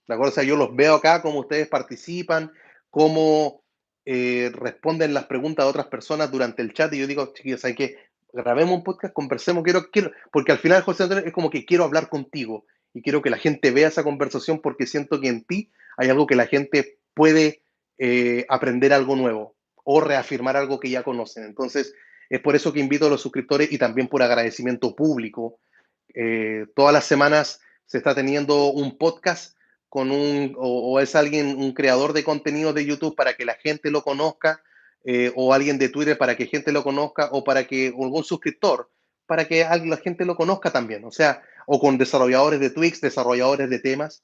¿De acuerdo? O sea, yo los veo acá, cómo ustedes participan, cómo responden las preguntas de otras personas durante el chat. Y yo digo, chiquillos, hay que grabemos un podcast, conversemos, porque al final, José Antonio, es como que quiero hablar contigo y quiero que la gente vea esa conversación porque siento que en ti hay algo que la gente puede aprender algo nuevo o reafirmar algo que ya conocen. Entonces, es por eso que invito a los suscriptores y también por agradecimiento público. Todas las semanas se está teniendo un podcast o es alguien, un creador de contenido de YouTube para que la gente lo conozca, o alguien de Twitter para que gente lo conozca, o para que algún suscriptor, para que la gente lo conozca también, o sea, o con desarrolladores de Twix, desarrolladores de temas.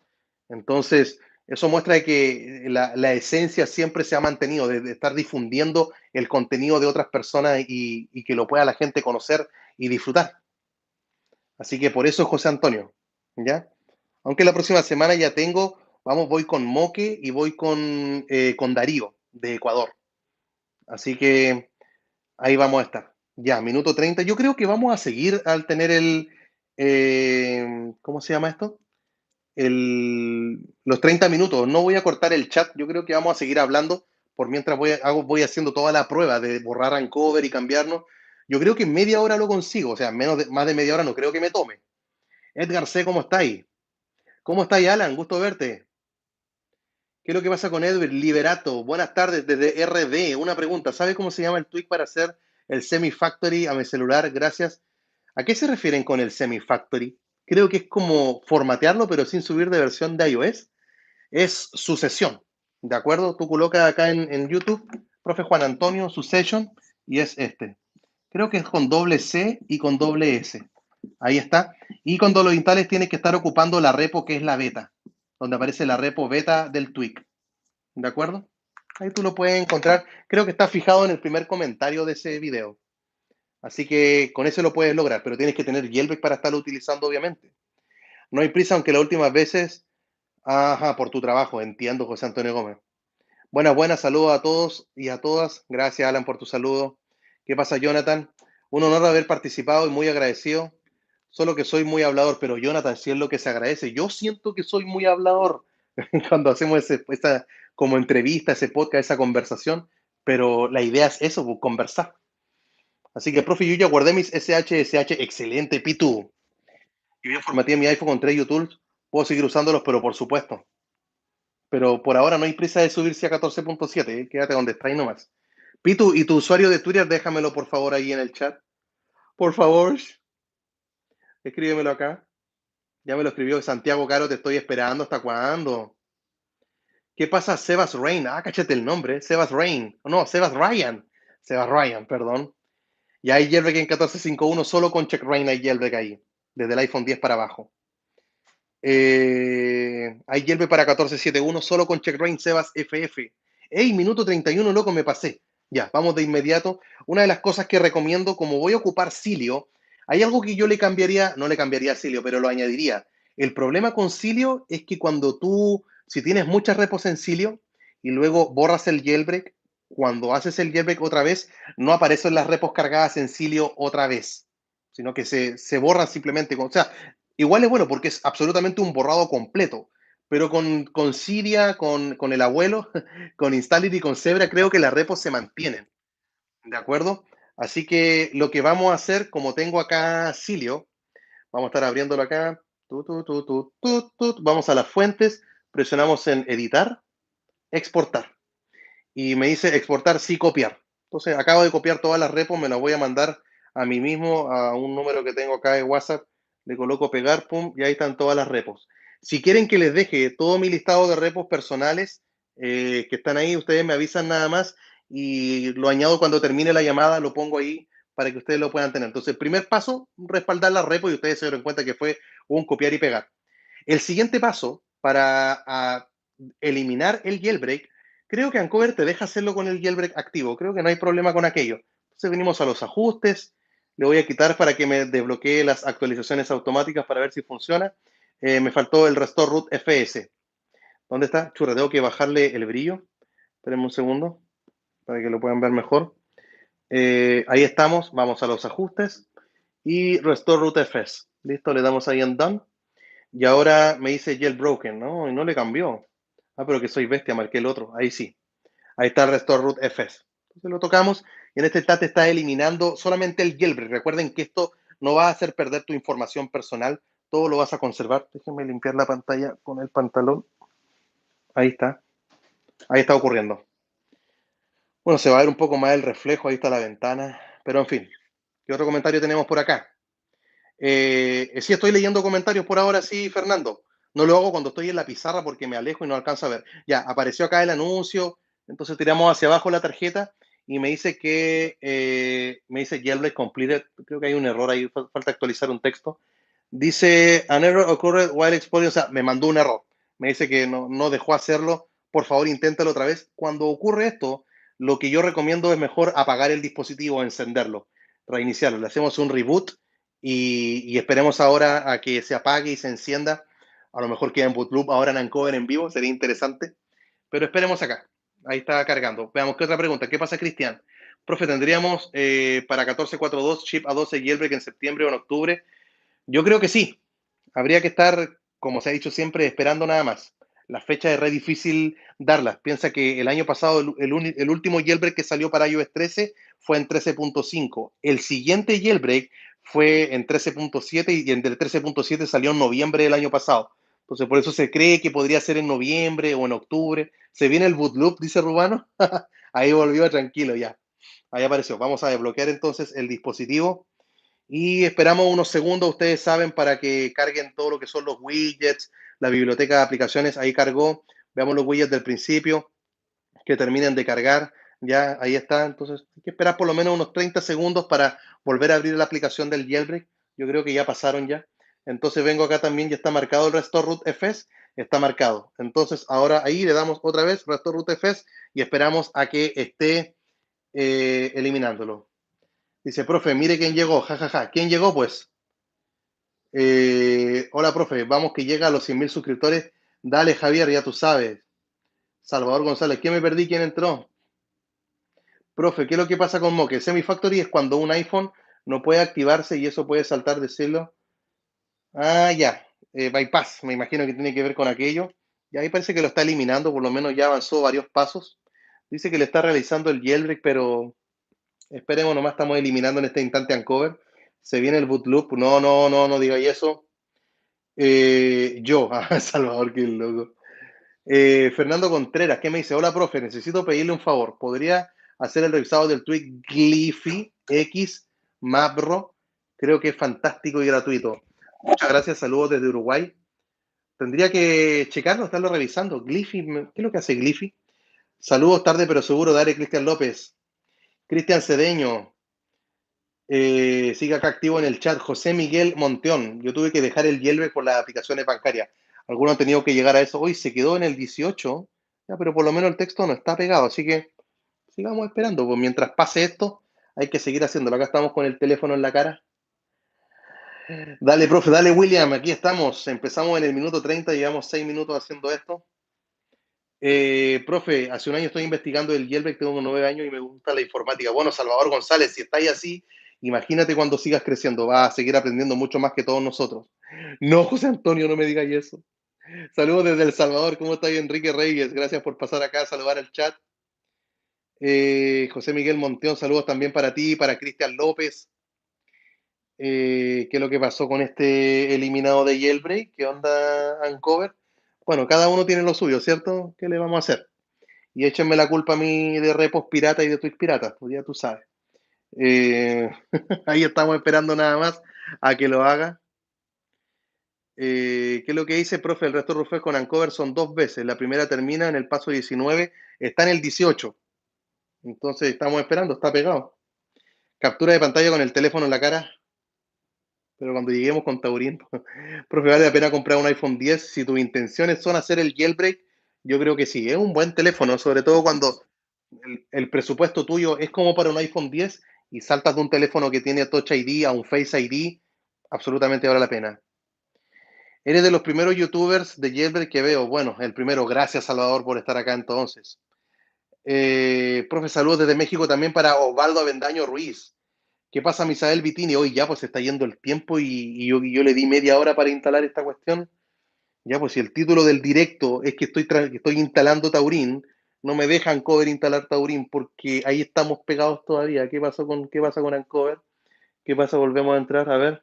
Entonces, eso muestra que la esencia siempre se ha mantenido, de estar difundiendo el contenido de otras personas y que lo pueda la gente conocer y disfrutar. Así que por eso, José Antonio, ¿ya? Aunque la próxima semana ya voy con Moque y voy con Darío de Ecuador. Así que ahí vamos a estar. Ya, minuto 30. Yo creo que vamos a seguir al tener ¿cómo se llama esto? Los 30 minutos. No voy a cortar el chat. Yo creo que vamos a seguir hablando por mientras voy haciendo toda la prueba de borrar Ancover y cambiarnos. Yo creo que en media hora lo consigo. O sea, más de media hora no creo que me tome. Edgar C., ¿cómo estáis? ¿Cómo estáis, Alan? Gusto verte. ¿Qué es lo que pasa con Edward? Liberato, buenas tardes desde RD. Una pregunta, ¿sabe cómo se llama el tweak para hacer el Semi-Factory a mi celular? Gracias. ¿A qué se refieren con el Semi-Factory? Creo que es como formatearlo, pero sin subir de versión de iOS. Es sucesión. ¿De acuerdo? Tú colocas acá en YouTube, profe Juan Antonio, su session, y es este. Creo que es con doble C y con doble S. Ahí está. Y cuando lo instales tienes que estar ocupando la repo que es la beta, donde aparece la repo beta del Twig. ¿De acuerdo? Ahí tú lo puedes encontrar. Creo que está fijado en el primer comentario de ese video. Así que con eso lo puedes lograr, pero tienes que tener Jailbreak para estarlo utilizando, obviamente. No hay prisa, aunque las últimas veces, ajá, por tu trabajo, entiendo, José Antonio Gómez. Buenas, buenas, saludos a todos y a todas. Gracias, Alan, por tu saludo. ¿Qué pasa, Jonathan? Un honor haber participado y muy agradecido. Solo que soy muy hablador, pero Jonathan, sí es lo que se agradece. Yo siento que soy muy hablador cuando hacemos esa como entrevista, ese podcast, esa conversación, pero la idea es eso, pues, conversar. Así que, profe, yo ya guardé mis SH. Excelente, Pitu. Yo ya formateé mi iPhone con 3 YouTube. Puedo seguir usándolos, pero por supuesto. Pero por ahora no hay prisa de subirse a 14.7, ¿eh? Quédate donde está ahí nomás. Pitu, ¿y tu usuario de Twitter? Déjamelo por favor ahí en el chat. Por favor, escríbemelo acá. Ya me lo escribió Santiago Caro, te estoy esperando. ¿Hasta cuándo? ¿Qué pasa, Sebas Rain? Ah, cáchate el nombre. Sebas Rain. No, Sebas Ryan. Sebas Ryan, perdón. Y hay jailbreak en 14.5.1 solo con check rain hay jailbreak ahí. Desde el iPhone 10 para abajo. Hay jailbreak para 14.7.1 solo con check rain Sebas FF. ¡Ey, minuto 31, loco, me pasé! Ya, vamos de inmediato. Una de las cosas que recomiendo, como voy a ocupar Cilio, hay algo que yo le cambiaría, no le cambiaría a Cilio, pero lo añadiría. El problema con Cilio es que cuando tú, si tienes muchas repos en Cilio y luego borras el jailbreak, cuando haces el jailbreak otra vez, no aparecen las repos cargadas en Cilio otra vez, sino que se borran simplemente. O sea, igual es bueno porque es absolutamente un borrado completo, pero con Cydia, con el abuelo, con Installity y con Zebra, creo que las repos se mantienen, ¿de acuerdo? Así que lo que vamos a hacer, como tengo acá Cilio, vamos a estar abriéndolo acá, vamos a las fuentes, presionamos en editar, exportar, y me dice exportar sí copiar. Entonces acabo de copiar todas las repos, me las voy a mandar a mí mismo, a un número que tengo acá de WhatsApp, le coloco pegar, pum, y ahí están todas las repos. Si quieren que les deje todo mi listado de repos personales que están ahí, ustedes me avisan nada más y lo añado cuando termine la llamada, lo pongo ahí para que ustedes lo puedan tener. Entonces, el primer paso, respaldar las repos y ustedes se dieron cuenta que fue un copiar y pegar. El siguiente paso para eliminar el jailbreak, creo que Ancover te deja hacerlo con el jailbreak activo. Creo que no hay problema con aquello. Entonces venimos a los ajustes. Le voy a quitar para que me desbloquee las actualizaciones automáticas para ver si funciona. Me faltó el Restore Root FS. ¿Dónde está? Churra, tengo que bajarle el brillo. Espérenme un segundo para que lo puedan ver mejor. Ahí estamos. Vamos a los ajustes. Y Restore Root FS. Listo, le damos ahí en Done. Y ahora me dice jailbroken, ¿no? Y no le cambió. Ah, pero que soy bestia, marqué el otro. Ahí sí. Ahí está el Restore Root FS. Entonces lo tocamos y en este chat está eliminando solamente el jailbreak. Recuerden que esto no va a hacer perder tu información personal. Todo lo vas a conservar. Déjenme limpiar la pantalla con el pantalón. Ahí está. Ahí está ocurriendo. Bueno, se va a ver un poco más el reflejo. Ahí está la ventana. Pero en fin. ¿Qué otro comentario tenemos por acá? Sí, estoy leyendo comentarios por ahora, sí, Fernando. No lo hago cuando estoy en la pizarra porque me alejo y no alcanzo a ver. Ya, apareció acá el anuncio, entonces tiramos hacia abajo la tarjeta y me dice que me dice jailbreak completed. Creo que hay un error ahí, falta actualizar un texto. Dice, an error occurred while exporting, o sea, me mandó un error. Me dice que no dejó hacerlo. Por favor, inténtalo otra vez. Cuando ocurre esto, lo que yo recomiendo es mejor apagar el dispositivo, encenderlo, reiniciarlo. Le hacemos un reboot y esperemos ahora a que se apague y se encienda. A lo mejor queda en bootloop ahora en Ancover en vivo, sería interesante. Pero esperemos acá. Ahí está cargando. Veamos qué otra pregunta. ¿Qué pasa, Cristian? Profe, ¿tendríamos para 14.4.2 chip A12 jailbreak en septiembre o en octubre? Yo creo que sí. Habría que estar, como se ha dicho siempre, esperando nada más. La fecha es re difícil darlas. Piensa que el año pasado el último jailbreak que salió para iOS 13 fue en 13.5. El siguiente jailbreak fue en 13.7 y el del 13.7 salió en noviembre del año pasado. Entonces, por eso se cree que podría ser en noviembre o en octubre. Se viene el bootloop, dice Rubano. Ahí volvió tranquilo ya. Ahí apareció. Vamos a desbloquear entonces el dispositivo y esperamos unos segundos, ustedes saben, para que carguen todo lo que son los widgets, la biblioteca de aplicaciones. Ahí cargó. Veamos los widgets del principio, que terminen de cargar. Ya, ahí está. Entonces, hay que esperar por lo menos unos 30 segundos para volver a abrir la aplicación del jailbreak. Yo creo que ya pasaron ya. Entonces vengo acá también, ya está marcado el Restore Root FS, está marcado. Entonces ahora ahí le damos otra vez Restore Root FS y esperamos a que esté eliminándolo. Dice, profe, mire quién llegó, jajaja. Ja, ja. ¿Quién llegó? Pues, hola, profe, vamos que llega a los 100.000 suscriptores. Dale, Javier, ya tú sabes. Salvador González, ¿quién me perdí? ¿Quién entró? Profe, ¿qué es lo que pasa con Moque? Semi-Factory es cuando un iPhone no puede activarse y eso puede saltar de cielo. Ah, ya. Bypass, me imagino que tiene que ver con aquello. Y ahí parece que lo está eliminando, por lo menos ya avanzó varios pasos. Dice que le está realizando el jailbreak, pero esperemos nomás, estamos eliminando en este instante Uncover. Se viene el boot loop. No, no, no, no digáis eso. Salvador, qué loco. Fernando Contreras, ¿qué me dice? Hola, profe, necesito pedirle un favor. ¿Podría hacer el revisado del tweet Gliffy X Mapro? Creo que es fantástico y gratuito. Muchas gracias, saludos desde Uruguay. Tendría que checarlo, estarlo revisando. Gliffy, ¿qué es lo que hace Gliffy? Saludos tarde pero seguro, dale Cristian López. Cristian Cedeño, sigue acá activo en el chat. José Miguel Monteón, yo tuve que dejar el jailbreak por las aplicaciones bancarias. Algunos han tenido que llegar a eso. Hoy se quedó en el 18, ya, pero por lo menos el texto no está pegado, así que sigamos esperando. Pues mientras pase esto, hay que seguir haciéndolo. Acá estamos con el teléfono en la cara. Dale, profe, dale, William, aquí estamos. Empezamos en el minuto 30, llevamos 6 minutos haciendo esto. Profe, hace un año estoy investigando el jailbreak, tengo unos 9 años y me gusta la informática. Bueno, Salvador González, si estáis así, imagínate cuando sigas creciendo, vas a seguir aprendiendo mucho más que todos nosotros. No, José Antonio, no me digas eso. Saludos desde El Salvador, ¿cómo estáis, Enrique Reyes? Gracias por pasar acá a saludar al chat. José Miguel Monteón, saludos también para ti, para Cristian López. ¿Qué es lo que pasó con este eliminado de jailbreak? ¿Qué onda, Uncover? Bueno, cada uno tiene lo suyo, ¿cierto? ¿Qué le vamos a hacer? Y échenme la culpa a mí de repos pirata y de tweets piratas, pues ya tú sabes. Eh, ahí estamos esperando nada más a que lo haga. ¿Qué es lo que dice, profe? El resto de Rufés con Uncover son 2 veces. La primera termina en el paso 19, está en el 18. Entonces estamos esperando, está pegado. Captura de pantalla con el teléfono en la cara. Pero cuando lleguemos con Taurín, profe, ¿vale la pena comprar un iPhone 10? Si tus intenciones son hacer el jailbreak, yo creo que sí. Es un buen teléfono, sobre todo cuando el presupuesto tuyo es como para un iPhone 10 y saltas de un teléfono que tiene Touch ID a un Face ID, absolutamente vale la pena. Eres de los primeros youtubers de jailbreak que veo. Bueno, el primero, gracias Salvador por estar acá entonces. Profe, saludos desde México también para Osvaldo Avendaño Ruiz. ¿Qué pasa, Misael Vitini? Hoy ya pues se está yendo el tiempo y yo le di media hora para instalar esta cuestión. Ya pues si el título del directo es que estoy instalando Taurín, no me dejan cover instalar Taurín porque ahí estamos pegados todavía. ¿Qué pasa con Uncover? ¿Qué pasa? Volvemos a entrar, a ver.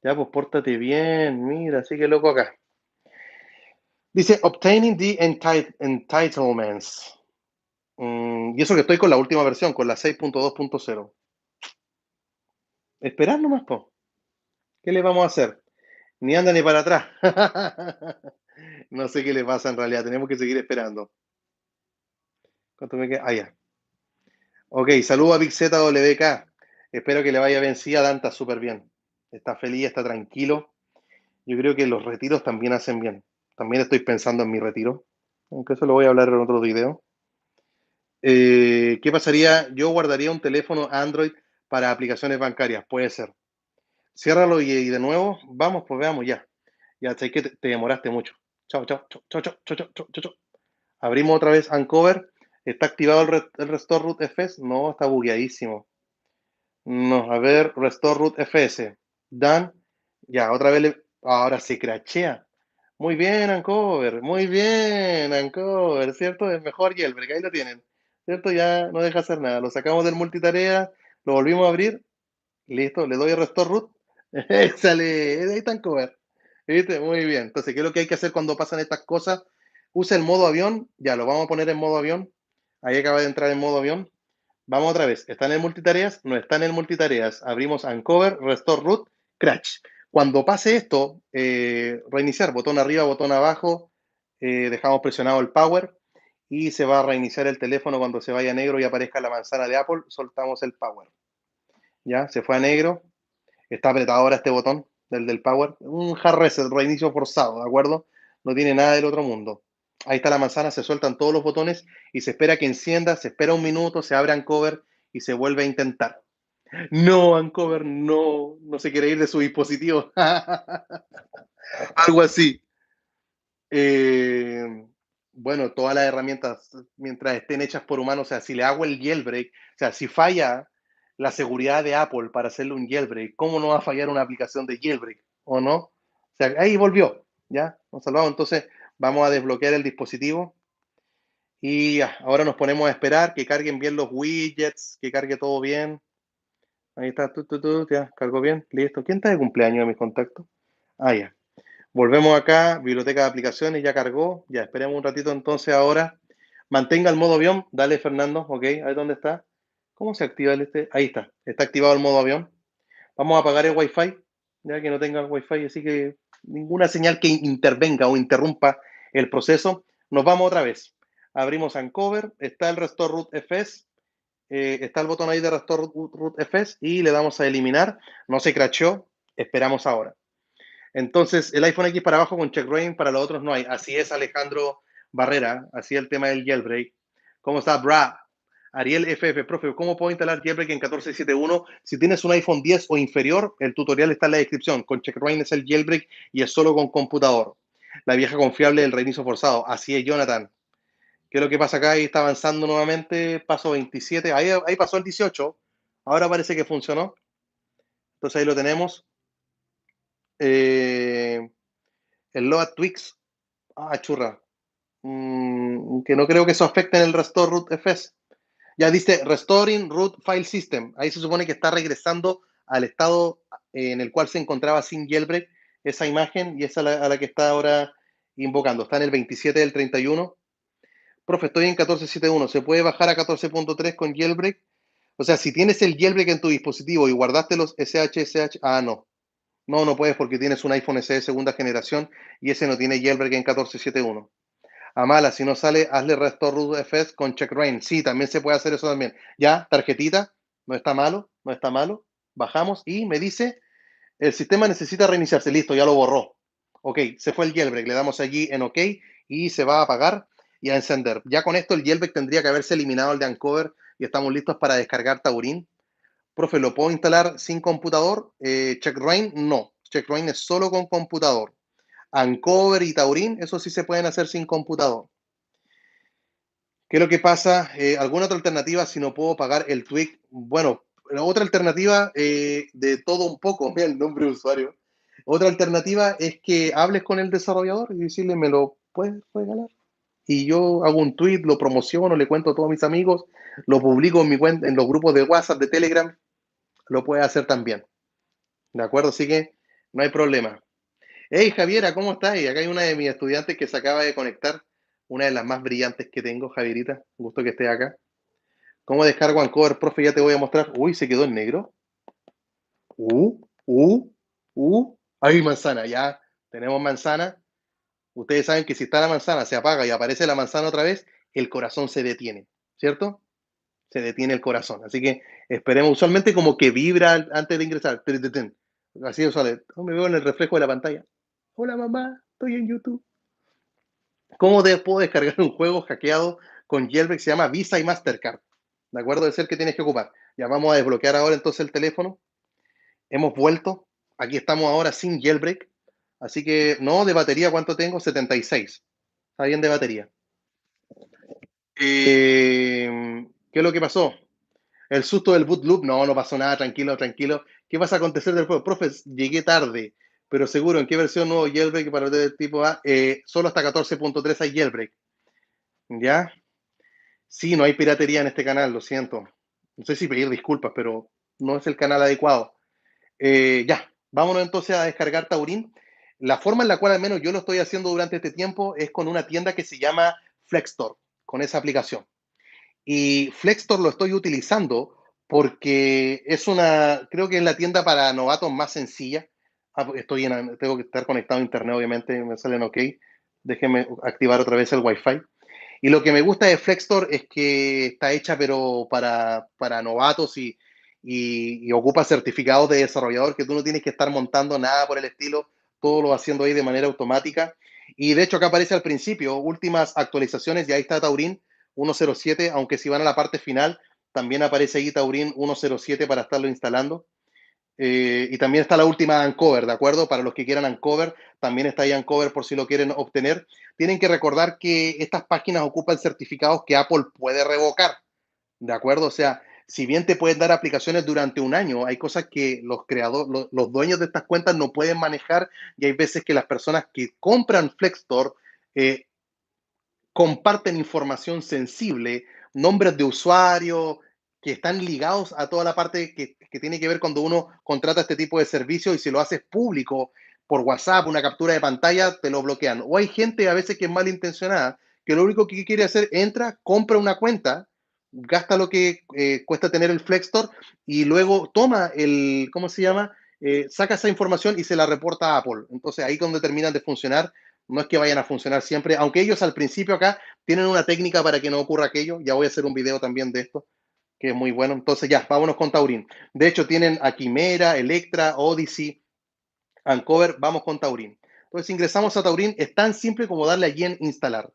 Ya pues pórtate bien, mira, sigue loco acá. Dice, obtaining the entitlements. Y eso que estoy con la última versión, con la 6.2.0. Esperar nomás, po. ¿Qué le vamos a hacer? Ni anda ni para atrás. No sé qué le pasa en realidad, tenemos que seguir esperando. ¿Cuánto me queda? Ah, ya. Ok, saludo a Big ZWK. Espero que le vaya bien. Sí, a Dan está súper bien. Está feliz, está tranquilo. Yo creo que los retiros también hacen bien. También estoy pensando en mi retiro, aunque eso lo voy a hablar en otro video. ¿Qué pasaría? Yo guardaría un teléfono Android para aplicaciones bancarias, puede ser. Ciérralo y de nuevo, vamos, pues veamos ya. Ya sé que te demoraste mucho. Chao, chao, chao, chao, chao, chao, chao, chao, chao. Abrimos otra vez Uncover. ¿Está activado el Restore Root FS? No, está bugueadísimo. No, a ver, Restore Root FS. Done. Ya, otra vez ahora se crachea. Muy bien, Uncover. Muy bien, Uncover. ¿Cierto? Es mejor Jailbreak. Ahí lo tienen. ¿Cierto? Ya no deja hacer nada. Lo sacamos del multitarea. Lo volvimos a abrir. Listo. Le doy a Restore Root. Sale. Ahí está Uncover. ¿Viste? Muy bien. Entonces, ¿qué es lo que hay que hacer cuando pasan estas cosas? Usa el modo avión. Ya, lo vamos a poner en modo avión. Ahí acaba de entrar en modo avión. Vamos otra vez. ¿Está en el multitareas? No está en el multitareas. Abrimos Uncover, Restore Root, Crash. Cuando pase esto, reiniciar, botón arriba, botón abajo, dejamos presionado el power y se va a reiniciar el teléfono cuando se vaya a negro y aparezca la manzana de Apple, soltamos el power. Ya, se fue a negro, está apretado ahora este botón del power, un hard reset, reinicio forzado, ¿de acuerdo? No tiene nada del otro mundo. Ahí está la manzana, se sueltan todos los botones y se espera que encienda, se espera un minuto, se abre Uncover y se vuelve a intentar. No, Uncover, no, no se quiere ir de su dispositivo. Algo así. Eh, bueno, todas las herramientas, mientras estén hechas por humanos, o sea, si le hago el jailbreak, o sea, si falla la seguridad de Apple para hacerle un jailbreak, ¿cómo no va a fallar una aplicación de jailbreak? ¿O no? O sea, ahí volvió, ¿ya? Nos salvamos. Entonces, vamos a desbloquear el dispositivo y ya, ahora nos ponemos a esperar que carguen bien los widgets, que cargue todo bien. Ahí está, ya, cargó bien, listo. ¿Quién está de cumpleaños de mis contactos? Ah, ya. Volvemos acá, biblioteca de aplicaciones, ya cargó. Ya, esperemos un ratito entonces ahora. Mantenga el modo avión. Dale, Fernando. Ok, ahí dónde está. ¿Cómo se activa el este? Ahí está. Está activado el modo avión. Vamos a apagar el Wi-Fi, ya que no tenga el Wi-Fi, así que ninguna señal que intervenga o interrumpa el proceso. Nos vamos otra vez. Abrimos Uncover. Está el Restore Root FS. Está el botón ahí de Restore Root FS y le damos a eliminar. No se crashó. Esperamos ahora. Entonces, el iPhone X para abajo con checkrain, para los otros no hay. Así es, Alejandro Barrera. Así es el tema del jailbreak. ¿Cómo está, Bra? Ariel FF, profe, ¿cómo puedo instalar jailbreak en 14.7.1? Si tienes un iPhone 10 o inferior, el tutorial está en la descripción. Con checkrain es el jailbreak y es solo con computador. La vieja confiable del reinicio forzado. Así es, Jonathan. ¿Qué es lo que pasa acá? Ahí está avanzando nuevamente. Paso 27. Ahí pasó el 18. Ahora parece que funcionó. Entonces ahí lo tenemos. El Load Twix. Ah, churra. Que no creo que eso afecte en el Restore Root FS. Ya dice Restoring Root File System. Ahí se supone que está regresando al estado en el cual se encontraba sin jailbreak esa imagen y esa a la que está ahora invocando. Está en el 27 del 31. Profe, estoy en 14.7.1. ¿Se puede bajar a 14.3 con jailbreak? O sea, si tienes el jailbreak en tu dispositivo y guardaste los SH. Ah, no. No, no puedes porque tienes un iPhone SE de segunda generación y ese no tiene jailbreak en 14.7.1. Amala, si no sale, hazle Restore Root FS con checkrain. Sí, también se puede hacer eso también. Ya, tarjetita, no está malo, no está malo. Bajamos y me dice, el sistema necesita reiniciarse. Listo, ya lo borró. Ok, se fue el jailbreak. Le damos allí en OK y se va a apagar y a encender. Ya con esto el jailbreak tendría que haberse eliminado el de Uncover y estamos listos para descargar Taurin. Profe, ¿lo puedo instalar sin computador? Checkrain, no. Checkrain es solo con computador. Uncover y Taurin, eso sí se pueden hacer sin computador. ¿Qué es lo que pasa? ¿Alguna otra alternativa si no puedo pagar el tweak? Bueno, la otra alternativa de todo un poco, mira el nombre de usuario. Otra alternativa es que hables con el desarrollador y decirle, ¿me lo puedes regalar? Y yo hago un tweet, lo promociono, le cuento a todos mis amigos, lo publico en mi cuenta, en los grupos de WhatsApp, de Telegram, lo puede hacer también. ¿De acuerdo? Así que no hay problema. Hey Javiera, ¿cómo estás? Y acá hay una de mis estudiantes que se acaba de conectar, una de las más brillantes que tengo, Javierita. Un gusto que estés acá. ¿Cómo descargo Ancover, profe? Ya te voy a mostrar. Uy, se quedó en negro. Uh, uh, Hay manzana, ya. Tenemos manzana. Ustedes saben que si está la manzana, se apaga y aparece la manzana otra vez, el corazón se detiene, ¿cierto? Se detiene el corazón. Así que esperemos, usualmente como que vibra antes de ingresar. Así usual. Oh, me veo en el reflejo de la pantalla. Hola mamá, estoy en YouTube. ¿Cómo puedo descargar un juego hackeado con jailbreak? Se llama Visa y Mastercard. ¿De acuerdo? Es el que tienes que ocupar. Ya vamos a desbloquear ahora entonces el teléfono. Hemos vuelto. Aquí estamos ahora sin jailbreak. Así que, no, de batería, ¿cuánto tengo? 76. Está bien de batería. ¿Qué es lo que pasó? El susto del boot loop. No, no pasó nada. Tranquilo, tranquilo. ¿Qué vas a acontecer del juego? Profe, llegué tarde. Pero seguro, ¿en qué versión nuevo jailbreak para el tipo A? Solo hasta 14.3 hay jailbreak. ¿Ya? Sí, no hay piratería en este canal, lo siento. No sé si pedir disculpas, pero no es el canal adecuado. Ya, vámonos entonces a descargar Taurin. La forma en la cual al menos yo lo estoy haciendo durante este tiempo es con una tienda que se llama Flexstore, con esa aplicación. Y Flexstore lo estoy utilizando porque es una, creo que es la tienda para novatos más sencilla. Tengo que estar conectado a internet, obviamente, me salen OK. Déjenme activar otra vez el Wi-Fi. Y lo que me gusta de Flexstore es que está hecha, pero para novatos y ocupa certificados de desarrollador que tú no tienes que estar montando nada por el estilo, todo lo haciendo ahí de manera automática. Y de hecho, acá aparece al principio, últimas actualizaciones, y ahí está Taurin 107, aunque si van a la parte final, también aparece ahí Taurin 107 para estarlo instalando. Y también está la última Uncover, ¿de acuerdo? Para los que quieran Uncover, también está ahí Uncover por si lo quieren obtener. Tienen que recordar que estas páginas ocupan certificados que Apple puede revocar, ¿de acuerdo? O sea, si bien te pueden dar aplicaciones durante un año, hay cosas que los creadores, los dueños de estas cuentas no pueden manejar y hay veces que las personas que compran Flexstore eh, comparten información sensible, nombres de usuario, que están ligados a toda la parte que tiene que ver cuando uno contrata este tipo de servicio y si lo haces público por WhatsApp, una captura de pantalla, te lo bloquean. O hay gente a veces que es malintencionada, que lo único que quiere hacer, entra, compra una cuenta, gasta lo que cuesta tener el Flexstore y luego toma el, ¿cómo se llama? Saca esa información y se la reporta a Apple. Entonces ahí es donde terminan de funcionar, no es que vayan a funcionar siempre, aunque ellos al principio acá tienen una técnica para que no ocurra aquello. Ya voy a hacer un video también de esto, que es muy bueno. Entonces ya, vámonos con Taurin. De hecho, tienen a Quimera, Electra, Odyssey, Uncover, vamos con Taurin. Entonces ingresamos a Taurin, es tan simple como darle allí en instalar.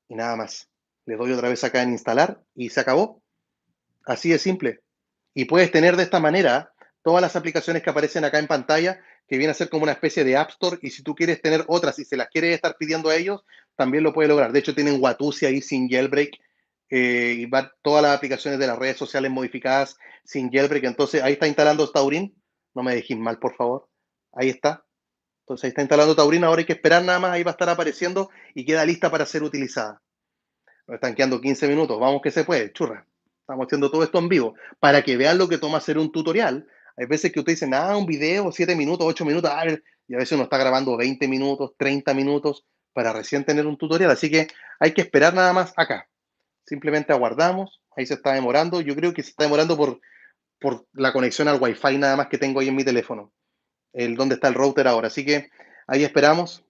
Y nada más. Le doy otra vez acá en instalar y se acabó. Así de simple. Y puedes tener de esta manera todas las aplicaciones que aparecen acá en pantalla, que viene a ser como una especie de App Store, y si tú quieres tener otras y se las quieres estar pidiendo a ellos, también lo puedes lograr. De hecho, tienen Watusi ahí sin jailbreak, y va todas las aplicaciones de las redes sociales modificadas sin jailbreak. Entonces, ahí está instalando Taurin. No me dejes mal, por favor. Ahí está. Entonces, ahí está instalando Taurin. Ahora hay que esperar nada más. Ahí va a estar apareciendo y queda lista para ser utilizada. Nos están quedando 15 minutos. Vamos que se puede, churra. Estamos haciendo todo esto en vivo para que vean lo que toma hacer un tutorial. Hay veces que ustedes dicen, un video, 7 minutos, 8 minutos, y a veces uno está grabando 20 minutos, 30 minutos para recién tener un tutorial. Así que hay que esperar nada más acá. Simplemente aguardamos. Ahí se está demorando. Yo creo que se está demorando por la conexión al Wi-Fi nada más que tengo ahí en mi teléfono. Donde está el router ahora. Así que ahí esperamos.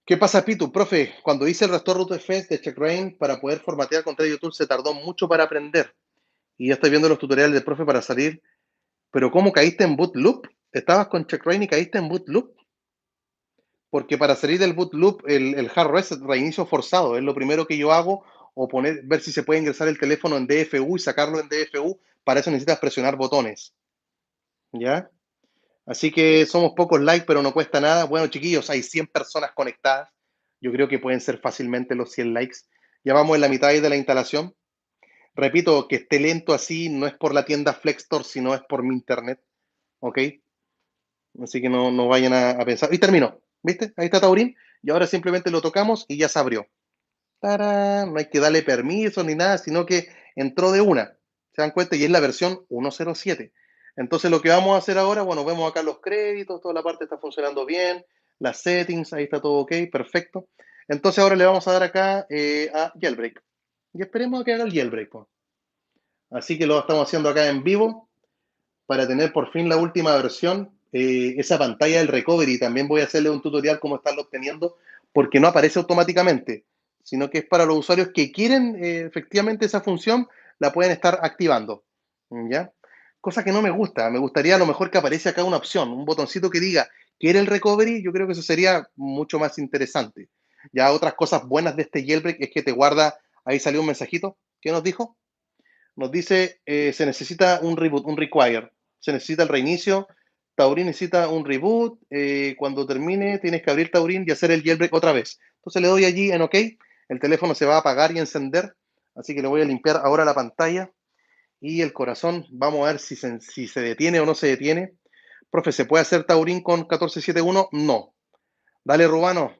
¿Qué pasa, Pitu? Profe, cuando hice el Restore Root Defense de Checkbrain para poder formatear contra YouTube se tardó mucho para aprender. Y ya estoy viendo los tutoriales del profe para salir. Pero ¿cómo caíste en boot loop? ¿Estabas con Checkbrain y caíste en boot loop? Porque para salir del boot loop, el hard reset, reinicio forzado, es lo primero que yo hago, o ver si se puede ingresar el teléfono en DFU y sacarlo en DFU. Para eso necesitas presionar botones. ¿Ya? Así que somos pocos likes, pero no cuesta nada. Bueno, chiquillos, hay 100 personas conectadas. Yo creo que pueden ser fácilmente los 100 likes. Ya vamos en la mitad de la instalación. Repito, que esté lento así no es por la tienda Flexstore, sino es por mi internet. ¿Ok? Así que no vayan a pensar. Y terminó. ¿Viste? Ahí está Taurín. Y ahora simplemente lo tocamos y ya se abrió. ¡Tarán! No hay que darle permiso ni nada, sino que entró de una. ¿Se dan cuenta? Y es la versión 107. Entonces lo que vamos a hacer ahora, bueno, vemos acá los créditos, toda la parte está funcionando bien, las settings, ahí está todo ok, perfecto. Entonces ahora le vamos a dar acá a Jailbreak. Y esperemos a que haga el Jailbreak, pues. Así que lo estamos haciendo acá en vivo para tener por fin la última versión. Esa pantalla del recovery, también voy a hacerle un tutorial cómo estarlo obteniendo, porque no aparece automáticamente, sino que es para los usuarios que quieren efectivamente esa función, la pueden estar activando. ¿Ya? Cosa que no me gusta. Me gustaría a lo mejor que aparece acá una opción, un botoncito que diga, ¿quiere el recovery? Yo creo que eso sería mucho más interesante. Ya otras cosas buenas de este jailbreak es que te guarda, ahí salió un mensajito, ¿qué nos dijo? Nos dice, se necesita un reboot, un require. Se necesita el reinicio. Taurin necesita un reboot. Cuando termine, tienes que abrir Taurin y hacer el jailbreak otra vez. Entonces le doy allí en OK. El teléfono se va a apagar y encender. Así que le voy a limpiar ahora la pantalla. Y el corazón, vamos a ver si se detiene o no se detiene. Profe, ¿se puede hacer Taurin con 1471? No. Dale Rubano,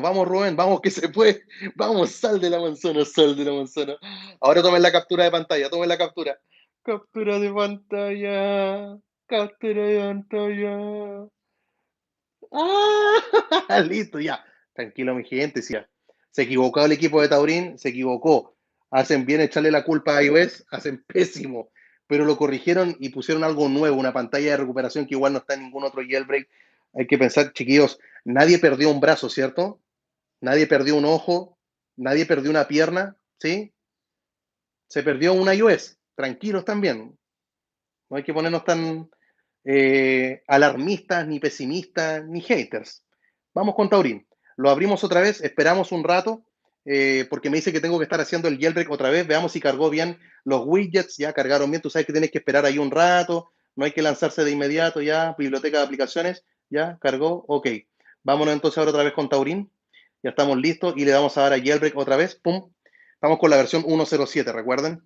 vamos Rubén, vamos que se puede, vamos, sal de la manzana, sal de la manzana. Ahora tomen la captura de pantalla, tomen la captura. Captura de pantalla, captura de pantalla. ¡Ah! Listo, ya. Tranquilo, mi gente, sí, ya. Se equivocó el equipo de Taurín, se equivocó. Hacen bien echarle la culpa a iOS, hacen pésimo. Pero lo corrigieron y pusieron algo nuevo, una pantalla de recuperación que igual no está en ningún otro jailbreak. Hay que pensar, chiquillos, Nadie perdió un brazo, ¿cierto? Nadie perdió un ojo, nadie perdió una pierna, ¿sí? Se perdió un iOS. Tranquilos también. No hay que ponernos tan alarmistas, ni pesimistas, ni haters. Vamos con Taurín. Lo abrimos otra vez, esperamos un rato, porque me dice que tengo que estar haciendo el jailbreak otra vez. Veamos si cargó bien los widgets, ya cargaron bien. Tú sabes que tienes que esperar ahí un rato, no hay que lanzarse de inmediato, ya, biblioteca de aplicaciones, ya, cargó, ok. Vámonos entonces ahora otra vez con Taurín. Ya estamos listos y le damos a dar a jailbreak otra vez, pum. Estamos con la versión 1.07, recuerden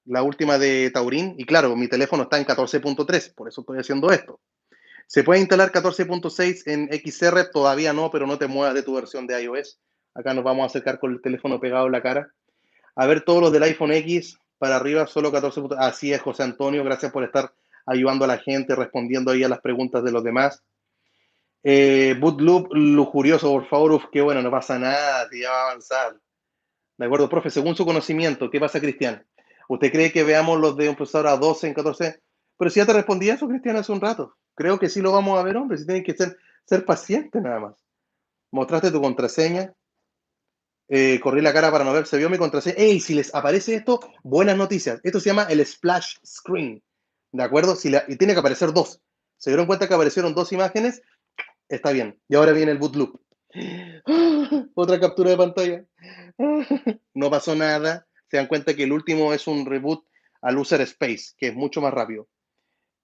la última de Taurín, y claro, mi teléfono está en 14.3, por eso estoy haciendo esto. ¿Se puede instalar 14.6 en XR? Todavía no, pero no te muevas de tu versión de iOS. Acá nos vamos a acercar con el teléfono pegado en la cara. A ver todos los del iPhone X para arriba, solo 14. Así es, José Antonio, gracias por estar ayudando a la gente, respondiendo ahí a las preguntas de los demás. Bootloop lujurioso, por favor, uf, qué bueno, no pasa nada, ya va a avanzar. De acuerdo, profe, según su conocimiento, ¿qué pasa, Cristian? ¿Usted cree que veamos los de un procesador a 12 en 14? Pero si ya te respondí eso, Cristian, hace un rato. Creo que sí lo vamos a ver, hombre, si tienen que ser pacientes nada más. Mostraste tu contraseña, corrí la cara para no ver, se vio mi contraseña. ¡Ey! Si les aparece esto, buenas noticias. Esto se llama el splash screen, ¿de acuerdo? Y tiene que aparecer dos. ¿Se dieron cuenta que aparecieron dos imágenes? Está bien. Y ahora viene el boot loop. Otra captura de pantalla. No pasó nada. Se dan cuenta que el último es un reboot al user space, que es mucho más rápido.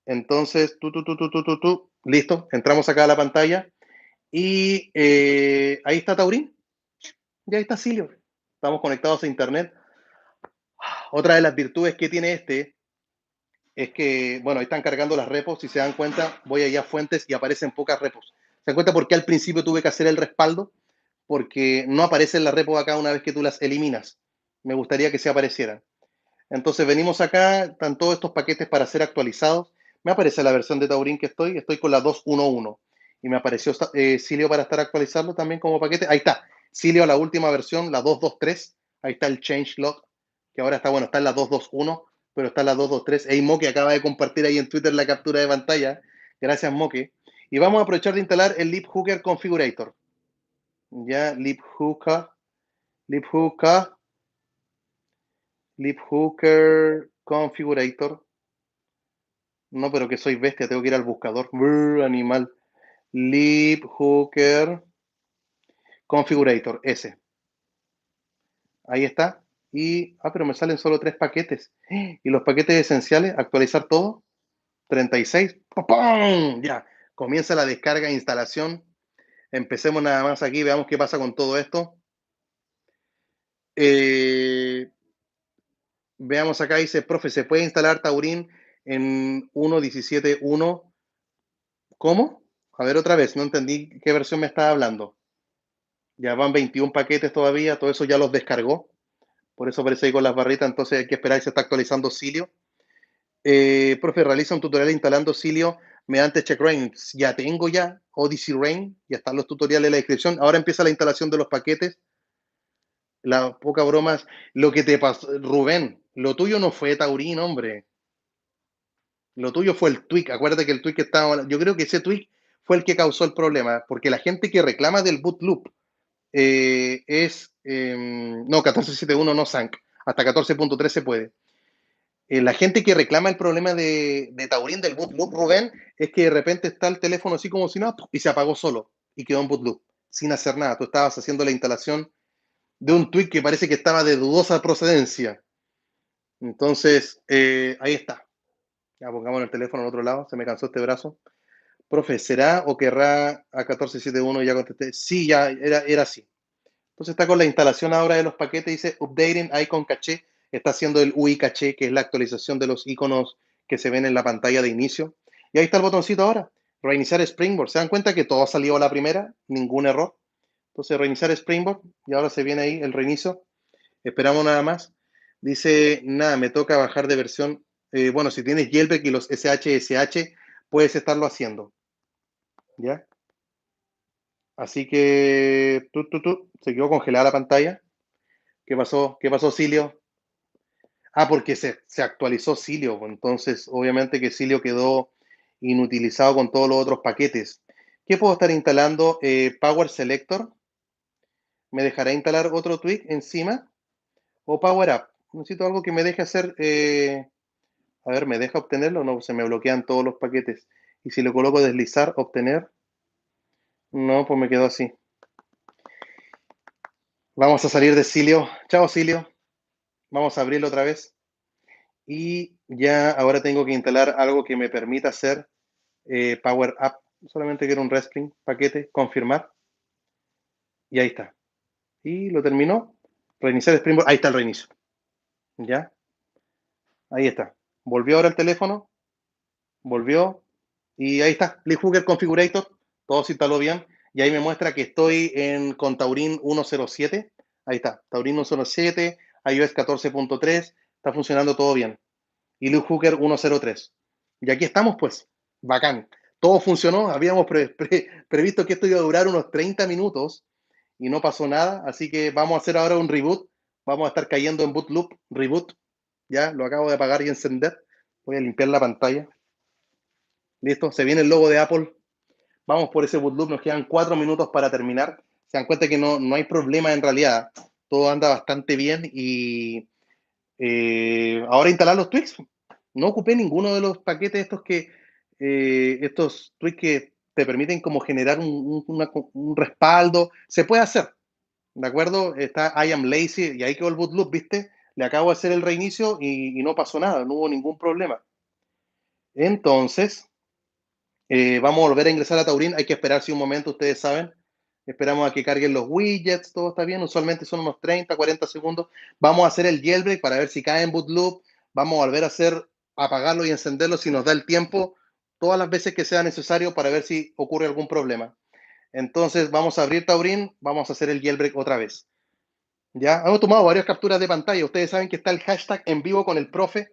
Entonces, listo. Entramos acá a la pantalla y ahí está Taurín. Y ahí está Silio. Estamos conectados a internet. Otra de las virtudes que tiene este es que, bueno, ahí están cargando las repos. Si se dan cuenta, voy allá a fuentes y aparecen pocas repos. ¿Se dan cuenta por qué al principio tuve que hacer el respaldo? Porque no aparecen las repos acá una vez que tú las eliminas. Me gustaría que se aparecieran. Entonces venimos acá, están todos estos paquetes para ser actualizados. Me aparece la versión de Taurín que estoy con la 2.1.1. Y me apareció Cilio para estar actualizando también como paquete. Ahí está, Cilio, la última versión, la 2.2.3. Ahí está el changelog, que ahora está, bueno, está en la 2.2.1, pero está en la 2.2.3. Hey, Moque acaba de compartir ahí en Twitter la captura de pantalla. Gracias, Moque. Y vamos a aprovechar de instalar el libhooker configurator. Ya, libhooker, libhooker, libhooker configurator. No, pero que soy bestia, tengo que ir al buscador. Brr, animal. Libhooker configurator, ese. Ahí está. Pero me salen solo tres paquetes. Y los paquetes esenciales, actualizar todo. 36. ¡Pum! Ya. Comienza la descarga e instalación. Empecemos nada más aquí, veamos qué pasa con todo esto. Veamos acá, dice, profe, ¿se puede instalar Taurín en 1.17.1? ¿Cómo? A ver otra vez, no entendí qué versión me estaba hablando. Ya van 21 paquetes todavía, todo eso ya los descargó. Por eso aparece ahí con las barritas, entonces hay que esperar y se está actualizando Cilio. Profe, realiza un tutorial instalando Cilio mediante CheckRain. Ya tengo ya Odyssey Rain, ya están los tutoriales en la descripción. Ahora empieza la instalación de los paquetes. La poca bromas. Lo que te pasó, Rubén, lo tuyo no fue Taurín, hombre. Lo tuyo fue el tweak. Acuérdate que el tweak estaba. Yo creo que ese tweak fue el que causó el problema, porque la gente que reclama del boot loop no, 14.7.1 no Sank, hasta 14.3 se puede. La gente que reclama el problema de Taurín del boot loop, Rubén, es que de repente está el teléfono así como si nada y se apagó solo y quedó en boot loop, sin hacer nada. Tú estabas haciendo la instalación de un tweet que parece que estaba de dudosa procedencia. Entonces, ahí está. Ya pongamos el teléfono al otro lado, se me cansó este brazo. Profe, ¿será o querrá a 14.7.1? Ya contesté. Sí, ya era así. Entonces está con la instalación ahora de los paquetes, dice Updating Icon Caché, está haciendo el UI Caché, que es la actualización de los iconos que se ven en la pantalla de inicio. Y ahí está el botoncito ahora, reiniciar Springboard. ¿Se dan cuenta que todo ha salido a la primera? Ningún error. Entonces reiniciar Springboard y ahora se viene ahí el reinicio. Esperamos nada más. Dice, nada, me toca bajar de versión. Bueno, si tienes Jailbreak y los SHSH, puedes estarlo haciendo. ¿Ya? Así que, se quedó congelada la pantalla. ¿Qué pasó? ¿Qué pasó, Silio? Porque se actualizó Cilio, pues, entonces obviamente que Cilio quedó inutilizado con todos los otros paquetes. ¿Qué puedo estar instalando? Power Selector. ¿Me dejará instalar otro tweak encima? O Power Up. Necesito algo que me deje hacer. A ver, ¿me deja obtenerlo? No, se me bloquean todos los paquetes. Y si le coloco deslizar, obtener. No, pues me quedo así. Vamos a salir de Cilio. Chao, Cilio. Vamos a abrirlo otra vez. Y ya ahora tengo que instalar algo que me permita hacer Power Up. Solamente quiero un Respring, paquete, confirmar. Y ahí está. Y lo terminó. Reiniciar Springboard. Ahí está el reinicio. Ya. Ahí está. Volvió ahora el teléfono. Volvió. Y ahí está. LeafHooker Configurator. Todo se instaló bien. Y ahí me muestra que estoy con Taurin 107. Ahí está. Taurin 107. iOS 14.3. Está funcionando todo bien. Y LeafHooker 103. Y aquí estamos, pues. Bacán. Todo funcionó. Habíamos previsto que esto iba a durar unos 30 minutos y no pasó nada. Así que vamos a hacer ahora un reboot. Vamos a estar cayendo en boot loop. Reboot. Ya lo acabo de apagar y encender. Voy a limpiar la pantalla. Listo. Se viene el logo de Apple. Vamos por ese boot loop. Nos quedan 4 minutos para terminar. Se dan cuenta que no hay problema en realidad. Todo anda bastante bien y ahora instalar los tweaks. No ocupé ninguno de los paquetes estos tweaks que te permiten como generar un respaldo. Se puede hacer, ¿de acuerdo? Está I am lazy y ahí quedó el boot loop, ¿viste? Le acabo de hacer el reinicio y no pasó nada, no hubo ningún problema. Entonces, vamos a volver a ingresar a Taurin. Hay que esperarse un momento, ustedes saben. Esperamos a que carguen los widgets, todo está bien. Usualmente son unos 30, 40 segundos. Vamos a hacer el jailbreak para ver si cae en boot loop. Vamos a volver a apagarlo y encenderlo si nos da el tiempo, todas las veces que sea necesario para ver si ocurre algún problema. Entonces, vamos a abrir Taurin, vamos a hacer el jailbreak otra vez. Ya, hemos tomado varias capturas de pantalla. Ustedes saben que está el hashtag en vivo con el profe.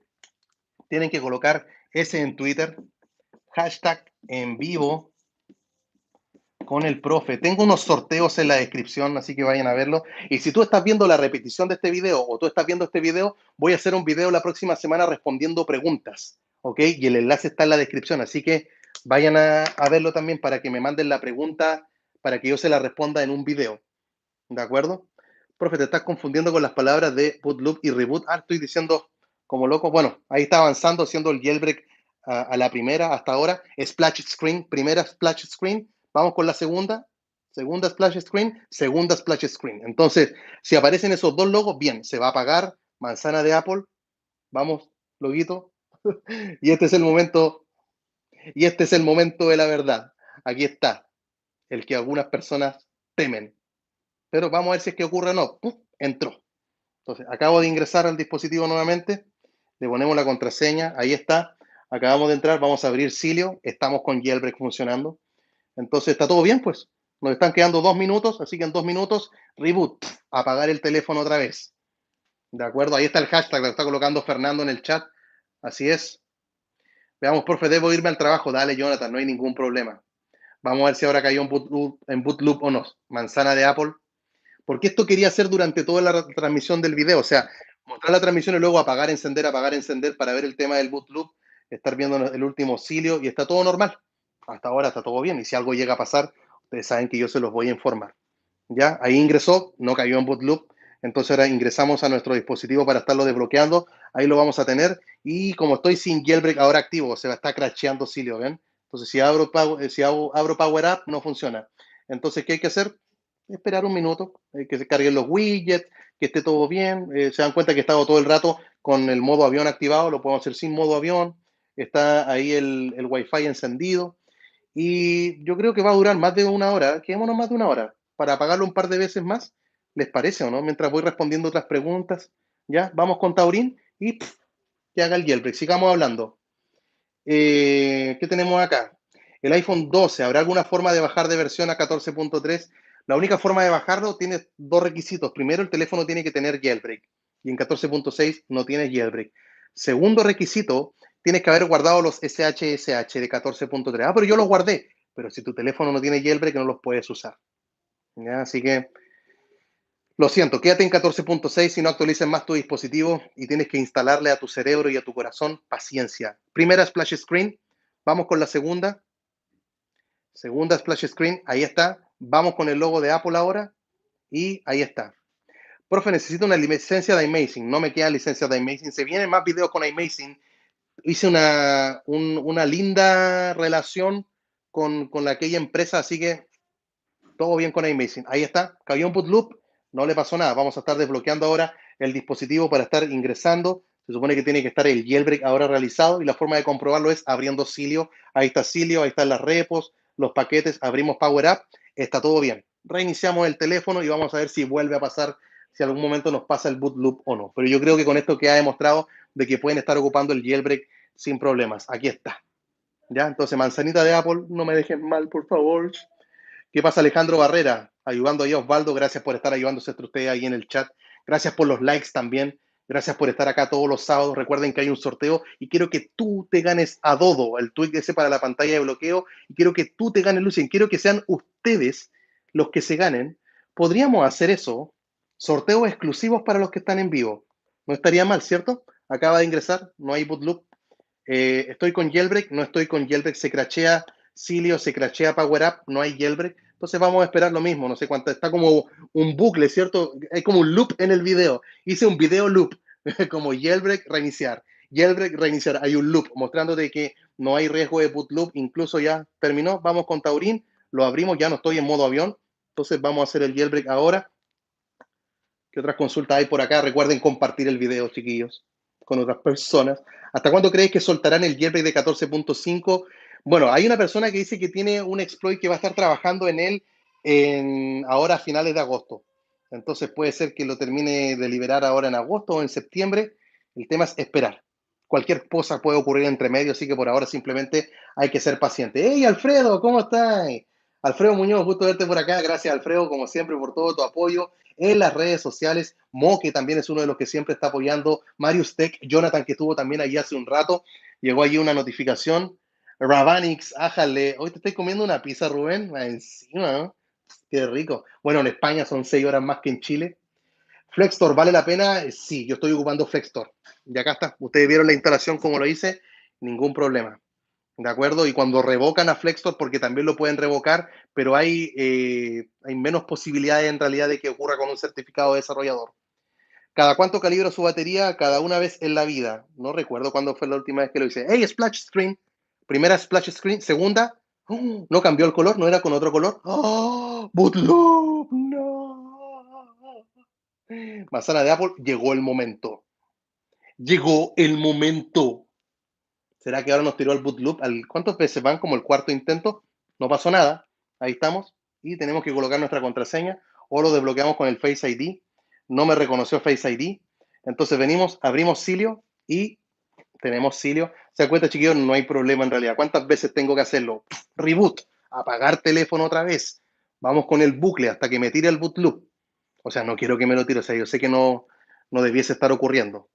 Tienen que colocar ese en Twitter. Hashtag en vivo con el profe. Tengo unos sorteos en la descripción, así que vayan a verlo. Y si tú estás viendo la repetición de este video o tú estás viendo este video, voy a hacer un video la próxima semana respondiendo preguntas, ¿ok? Y el enlace está en la descripción, así que vayan a verlo también para que me manden la pregunta para que yo se la responda en un video, ¿de acuerdo? Profe, te estás confundiendo con las palabras de bootloop y reboot. Ah, estoy diciendo como loco. Bueno, ahí está avanzando, haciendo el jailbreak a la primera hasta ahora. Splash screen, primera splash screen. Vamos con la segunda. Segunda splash screen, segunda splash screen. Entonces, si aparecen esos dos logos, bien, se va a apagar. Manzana de Apple. Vamos, loguito. Y este es el momento, y este es el momento de la verdad. Aquí está, el que algunas personas temen. Pero vamos a ver si es que ocurre o no. ¡Pum! Entró. Entonces, acabo de ingresar al dispositivo nuevamente, le ponemos la contraseña, ahí está, acabamos de entrar, vamos a abrir Cilio, estamos con Jailbreak funcionando. Entonces, está todo bien, pues. Nos están quedando 2 minutos, así que en 2 minutos, reboot, apagar el teléfono otra vez. ¿De acuerdo? Ahí está el hashtag, lo está colocando Fernando en el chat. Así es. Veamos, profe, debo irme al trabajo. Dale, Jonathan, no hay ningún problema. Vamos a ver si ahora cayó en boot loop o no. Manzana de Apple, porque esto quería hacer durante toda la transmisión del video, o sea, mostrar la transmisión y luego apagar, encender para ver el tema del boot loop, estar viendo el último auxilio y está todo normal. Hasta ahora está todo bien y si algo llega a pasar, ustedes saben que yo se los voy a informar. Ya, ahí ingresó, no cayó en boot loop, entonces ahora ingresamos a nuestro dispositivo para estarlo desbloqueando, ahí lo vamos a tener y como estoy sin jailbreak ahora activo, se va a estar crasheando Cilio, ¿ven? Entonces si abro Power Up no funciona. Entonces, ¿qué hay que hacer? Esperar un minuto, que se carguen los widgets, que esté todo bien. Se dan cuenta que he estado todo el rato con el modo avión activado, lo podemos hacer sin modo avión. Está ahí el Wi-Fi encendido. Y yo creo que va a durar más de una hora. Quedémonos más de una hora para apagarlo un par de veces más. ¿Les parece o no? Mientras voy respondiendo otras preguntas. Ya, vamos con Taurín y que haga el jailbreak. Sigamos hablando. ¿Qué tenemos acá? El iPhone 12, ¿habrá alguna forma de bajar de versión a 14.3? La única forma de bajarlo tiene dos requisitos. Primero, el teléfono tiene que tener jailbreak y en 14.6 no tiene jailbreak. Segundo requisito, tienes que haber guardado los SHSH de 14.3. Ah, pero yo los guardé. Pero si tu teléfono no tiene jailbreak, no los puedes usar. ¿Ya? Así que lo siento, quédate en 14.6 si no actualices más tu dispositivo y tienes que instalarle a tu cerebro y a tu corazón paciencia. Primera splash screen, vamos con la segunda. Segunda splash screen, ahí está. Vamos con el logo de Apple ahora y ahí está. Profe, necesito una licencia de iMazing. No me queda licencia de iMazing. Se vienen más videos con iMazing. Hice una linda relación con aquella empresa, así que todo bien con iMazing. Ahí está, cayó un boot loop, no le pasó nada. Vamos a estar desbloqueando ahora el dispositivo para estar ingresando. Se supone que tiene que estar el jailbreak ahora realizado y la forma de comprobarlo es abriendo Cilio. Ahí está Cilio, ahí están las repos, los paquetes, abrimos Power Up, está todo bien. Reiniciamos el teléfono y vamos a ver si vuelve a pasar, si algún momento nos pasa el boot loop o no. Pero yo creo que con esto queda demostrado de que pueden estar ocupando el jailbreak sin problemas. Aquí está. ¿Ya? Entonces, manzanita de Apple, no me dejen mal, por favor. ¿Qué pasa, Alejandro Barrera? Ayudando ahí a Osvaldo, gracias por estar ayudándose entre ustedes ahí en el chat. Gracias por los likes también. Gracias por estar acá todos los sábados. Recuerden que hay un sorteo y quiero que tú te ganes a Dodo, el tweet ese para la pantalla de bloqueo. Y quiero que tú te ganes, Lucien. Quiero que sean ustedes los que se ganen. Podríamos hacer eso. Sorteos exclusivos para los que están en vivo. No estaría mal, ¿cierto? Acaba de ingresar, no hay bootloop. Estoy con jailbreak, no estoy con jailbreak, se crachea Cilio, se crachea Power Up, no hay jailbreak. Entonces vamos a esperar lo mismo, no sé cuánto, está como un bucle, ¿cierto? Hay como un loop en el video. Hice un video loop, como jailbreak, reiniciar. Hay un loop mostrándote que no hay riesgo de boot loop, incluso ya terminó. Vamos con Taurín, lo abrimos, ya no estoy en modo avión. Entonces vamos a hacer el jailbreak ahora. ¿Qué otras consultas hay por acá? Recuerden compartir el video, chiquillos, con otras personas. ¿Hasta cuándo crees que soltarán el jailbreak de 14.5? Bueno, hay una persona que dice que tiene un exploit que va a estar trabajando en él ahora a finales de agosto. Entonces puede ser que lo termine de liberar ahora en agosto o en septiembre. El tema es esperar. Cualquier cosa puede ocurrir entre medio, así que por ahora simplemente hay que ser paciente. ¡Hey, Alfredo! ¿Cómo estás? Alfredo Muñoz, gusto verte por acá. Gracias, Alfredo, como siempre, por todo tu apoyo en las redes sociales. Mo, que también es uno de los que siempre está apoyando. Marius Tech, Jonathan, que estuvo también allí hace un rato. Llegó allí una notificación. Ravanix, ájale. Hoy te estoy comiendo una pizza, Rubén. Encima, ¿no? Qué rico. Bueno, en España son 6 horas más que en Chile. Flextor, ¿vale la pena? Sí, yo estoy ocupando Flextor. Y acá está. Ustedes vieron la instalación como lo hice. Ningún problema. ¿De acuerdo? Y cuando revocan a Flextor, porque también lo pueden revocar, pero hay menos posibilidades en realidad de que ocurra con un certificado de desarrollador. ¿Cada cuánto calibro su batería? Cada una vez en la vida. No recuerdo cuándo fue la última vez que lo hice. ¡Hey, splash screen! Primera splash screen. Segunda. No cambió el color, no era con otro color. ¡Oh! ¡Bootloop! ¡No! Manzana de Apple, llegó el momento. Llegó el momento. ¿Será que ahora nos tiró el boot loop? ¿Cuántas veces van? Como el cuarto intento. No pasó nada. Ahí estamos. Y tenemos que colocar nuestra contraseña. O lo desbloqueamos con el Face ID. No me reconoció Face ID. Entonces venimos, abrimos Cilio y tenemos Cilio. ¿Se acuerda, chiquillos? No hay problema en realidad. ¿Cuántas veces tengo que hacerlo? Reboot. Apagar teléfono otra vez. Vamos con el bucle hasta que me tire el boot loop. O sea, no quiero que me lo tire. O sea, yo sé que no debiese estar ocurriendo.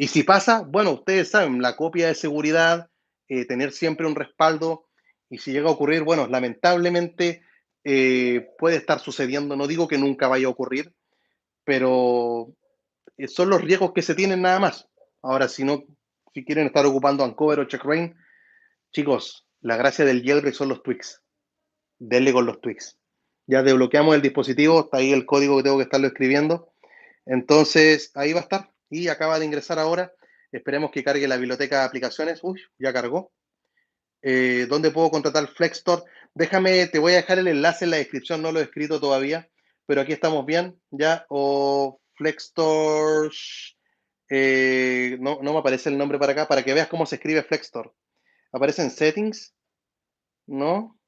Y si pasa, bueno, ustedes saben, la copia de seguridad, tener siempre un respaldo. Y si llega a ocurrir, bueno, lamentablemente puede estar sucediendo. No digo que nunca vaya a ocurrir, pero son los riesgos que se tienen nada más. Ahora, si quieren estar ocupando Uncover o Checkra, chicos, la gracia del jailbreak son los tweaks. Denle con los tweaks. Ya desbloqueamos el dispositivo, está ahí el código que tengo que estarlo escribiendo. Entonces, ahí va a estar. Y acaba de ingresar ahora. Esperemos que cargue la biblioteca de aplicaciones. Uy, ya cargó. ¿Dónde puedo contratar Flexstore? Déjame, te voy a dejar el enlace en la descripción, no lo he escrito todavía, pero aquí estamos bien, ya. O Flexstore. No me aparece el nombre para acá, para que veas cómo se escribe Flexstore. ¿Aparece en Settings? ¿No?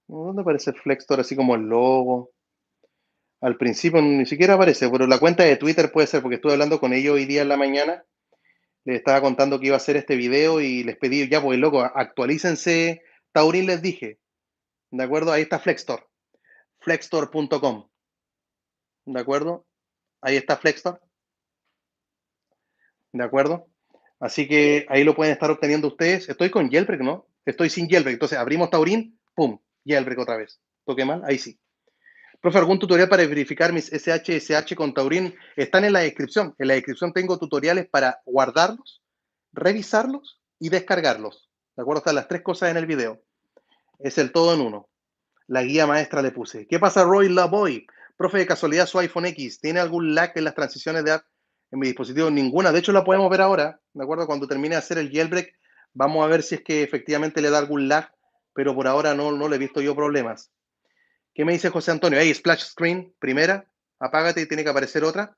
¿Dónde aparece Flexstore? Así como el logo. Al principio ni siquiera aparece, pero la cuenta de Twitter puede ser, porque estuve hablando con ellos hoy día en la mañana. Les estaba contando que iba a hacer este video y les pedí, ya, pues loco, actualícense. Taurín les dije, ¿de acuerdo? Ahí está Flexstore, flexstore.com, ¿de acuerdo? Ahí está Flexstore, ¿de acuerdo? Así que ahí lo pueden estar obteniendo ustedes. Estoy con Jailbreak, ¿no? Estoy sin Jailbreak. Entonces abrimos Taurín, ¡pum! Jailbreak otra vez. ¿Toqué mal? Ahí sí. Profe, ¿algún tutorial para verificar mis SH con Taurín? Están en la descripción. En la descripción tengo tutoriales para guardarlos, revisarlos y descargarlos. ¿De acuerdo? Están las tres cosas en el video. Es el todo en uno. La guía maestra le puse. ¿Qué pasa, Roy Lavoy? Profe, de casualidad su iPhone X, ¿tiene algún lag en las transiciones de app en mi dispositivo? Ninguna. De hecho, la podemos ver ahora. ¿De acuerdo? Cuando termine de hacer el jailbreak, vamos a ver si es que efectivamente le da algún lag, pero por ahora no le he visto yo problemas. ¿Qué me dice José Antonio? Hey, splash screen, primera, apágate y tiene que aparecer otra.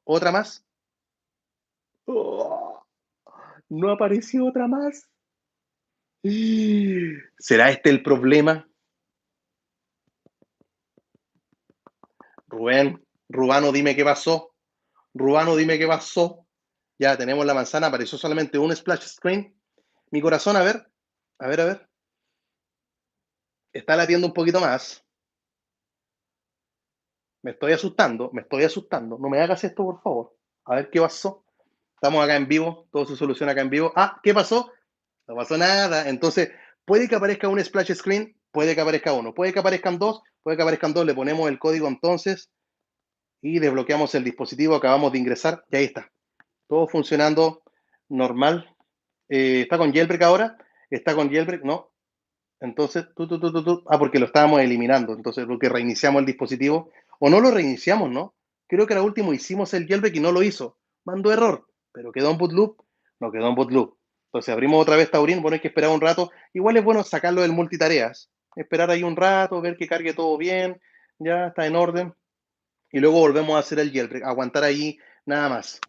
¿Otra más? Oh, no apareció otra más. ¿Será este el problema? Rubén, Rubano, dime qué pasó. Rubano, dime qué pasó. Ya tenemos la manzana, apareció solamente un splash screen. Mi corazón, a ver, a ver, a ver. Está latiendo un poquito más. Me estoy asustando, me estoy asustando. No me hagas esto, por favor. A ver qué pasó. Estamos acá en vivo, todo se soluciona acá en vivo. Ah, ¿qué pasó? No pasó nada. Entonces, puede que aparezca un splash screen, puede que aparezca uno, puede que aparezcan dos, puede que aparezcan dos. Le ponemos el código entonces y desbloqueamos el dispositivo. Acabamos de ingresar y ahí está. Todo funcionando normal. ¿Está con jailbreak ahora? ¿Está con jailbreak? No. Entonces, porque lo estábamos eliminando. Entonces, porque reiniciamos el dispositivo. O no lo reiniciamos, ¿no? Creo que al último hicimos el jailbreak y no lo hizo. Mandó error, pero quedó en bootloop. No quedó en bootloop. Entonces, abrimos otra vez Taurin. Bueno, hay que esperar un rato. Igual es bueno sacarlo del multitareas. Esperar ahí un rato, ver que cargue todo bien. Ya está en orden. Y luego volvemos a hacer el jailbreak. Aguantar ahí nada más.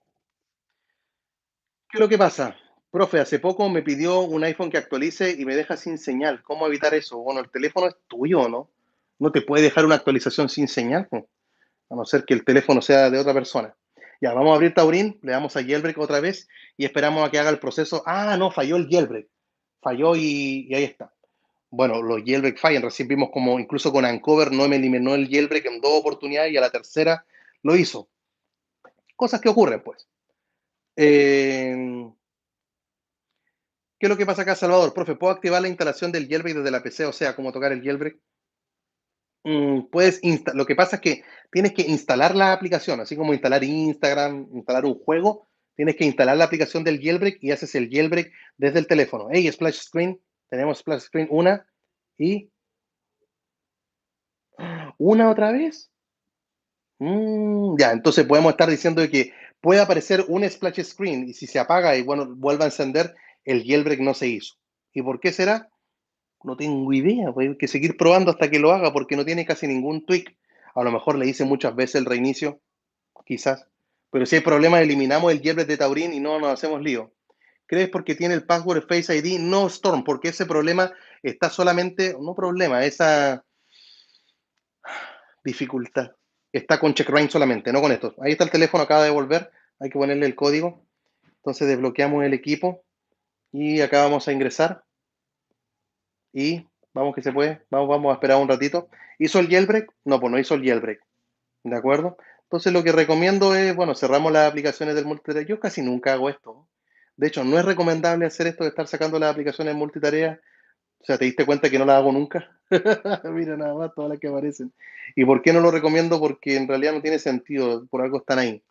¿Qué es lo que pasa? Profe, hace poco me pidió un iPhone que actualice y me deja sin señal. ¿Cómo evitar eso? Bueno, el teléfono es tuyo, ¿no? No te puede dejar una actualización sin señal, ¿no? A no ser que el teléfono sea de otra persona. Ya, vamos a abrir Taurin, le damos a jailbreak otra vez y esperamos a que haga el proceso. Ah, no, falló el jailbreak. Falló y ahí está. Bueno, los jailbreak fallan. Recién vimos como incluso con Uncover no me eliminó el jailbreak en dos oportunidades y a la tercera lo hizo. Cosas que ocurren, pues. Eh, ¿Qué es lo que pasa acá, Salvador? Profe, ¿puedo activar la instalación del jailbreak desde la PC? O sea, ¿cómo tocar el jailbreak? Lo que pasa es que tienes que instalar la aplicación, así como instalar Instagram, instalar un juego, tienes que instalar la aplicación del jailbreak y haces el jailbreak desde el teléfono. Hey, Splash Screen, tenemos Splash Screen y una otra vez. Ya, entonces podemos estar diciendo que puede aparecer un Splash Screen y si se apaga y bueno, vuelve a encender, el jailbreak no se hizo. ¿Y por qué será? No tengo idea, pues hay que seguir probando hasta que lo haga porque no tiene casi ningún tweak. A lo mejor le hice muchas veces el reinicio, quizás. Pero si hay problemas, eliminamos el jailbreak de Taurin y no nos hacemos lío. ¿Crees porque tiene el password Face ID? No, Storm, porque ese problema está solamente, no problema, esa dificultad está con CheckRain solamente, no con esto. Ahí está el teléfono, acaba de volver, hay que ponerle el código. Entonces desbloqueamos el equipo y acá vamos a ingresar y vamos que se puede, vamos a esperar un ratito. ¿Hizo el jailbreak? No, pues no hizo el jailbreak, ¿de acuerdo? Entonces lo que recomiendo es, bueno, cerramos las aplicaciones del multitarea. Yo casi nunca hago esto. De hecho, no es recomendable hacer esto de estar sacando las aplicaciones multitarea. O sea, ¿te diste cuenta que no las hago nunca? Mira nada más todas las que aparecen. ¿Y por qué no lo recomiendo? Porque en realidad no tiene sentido, por algo están ahí.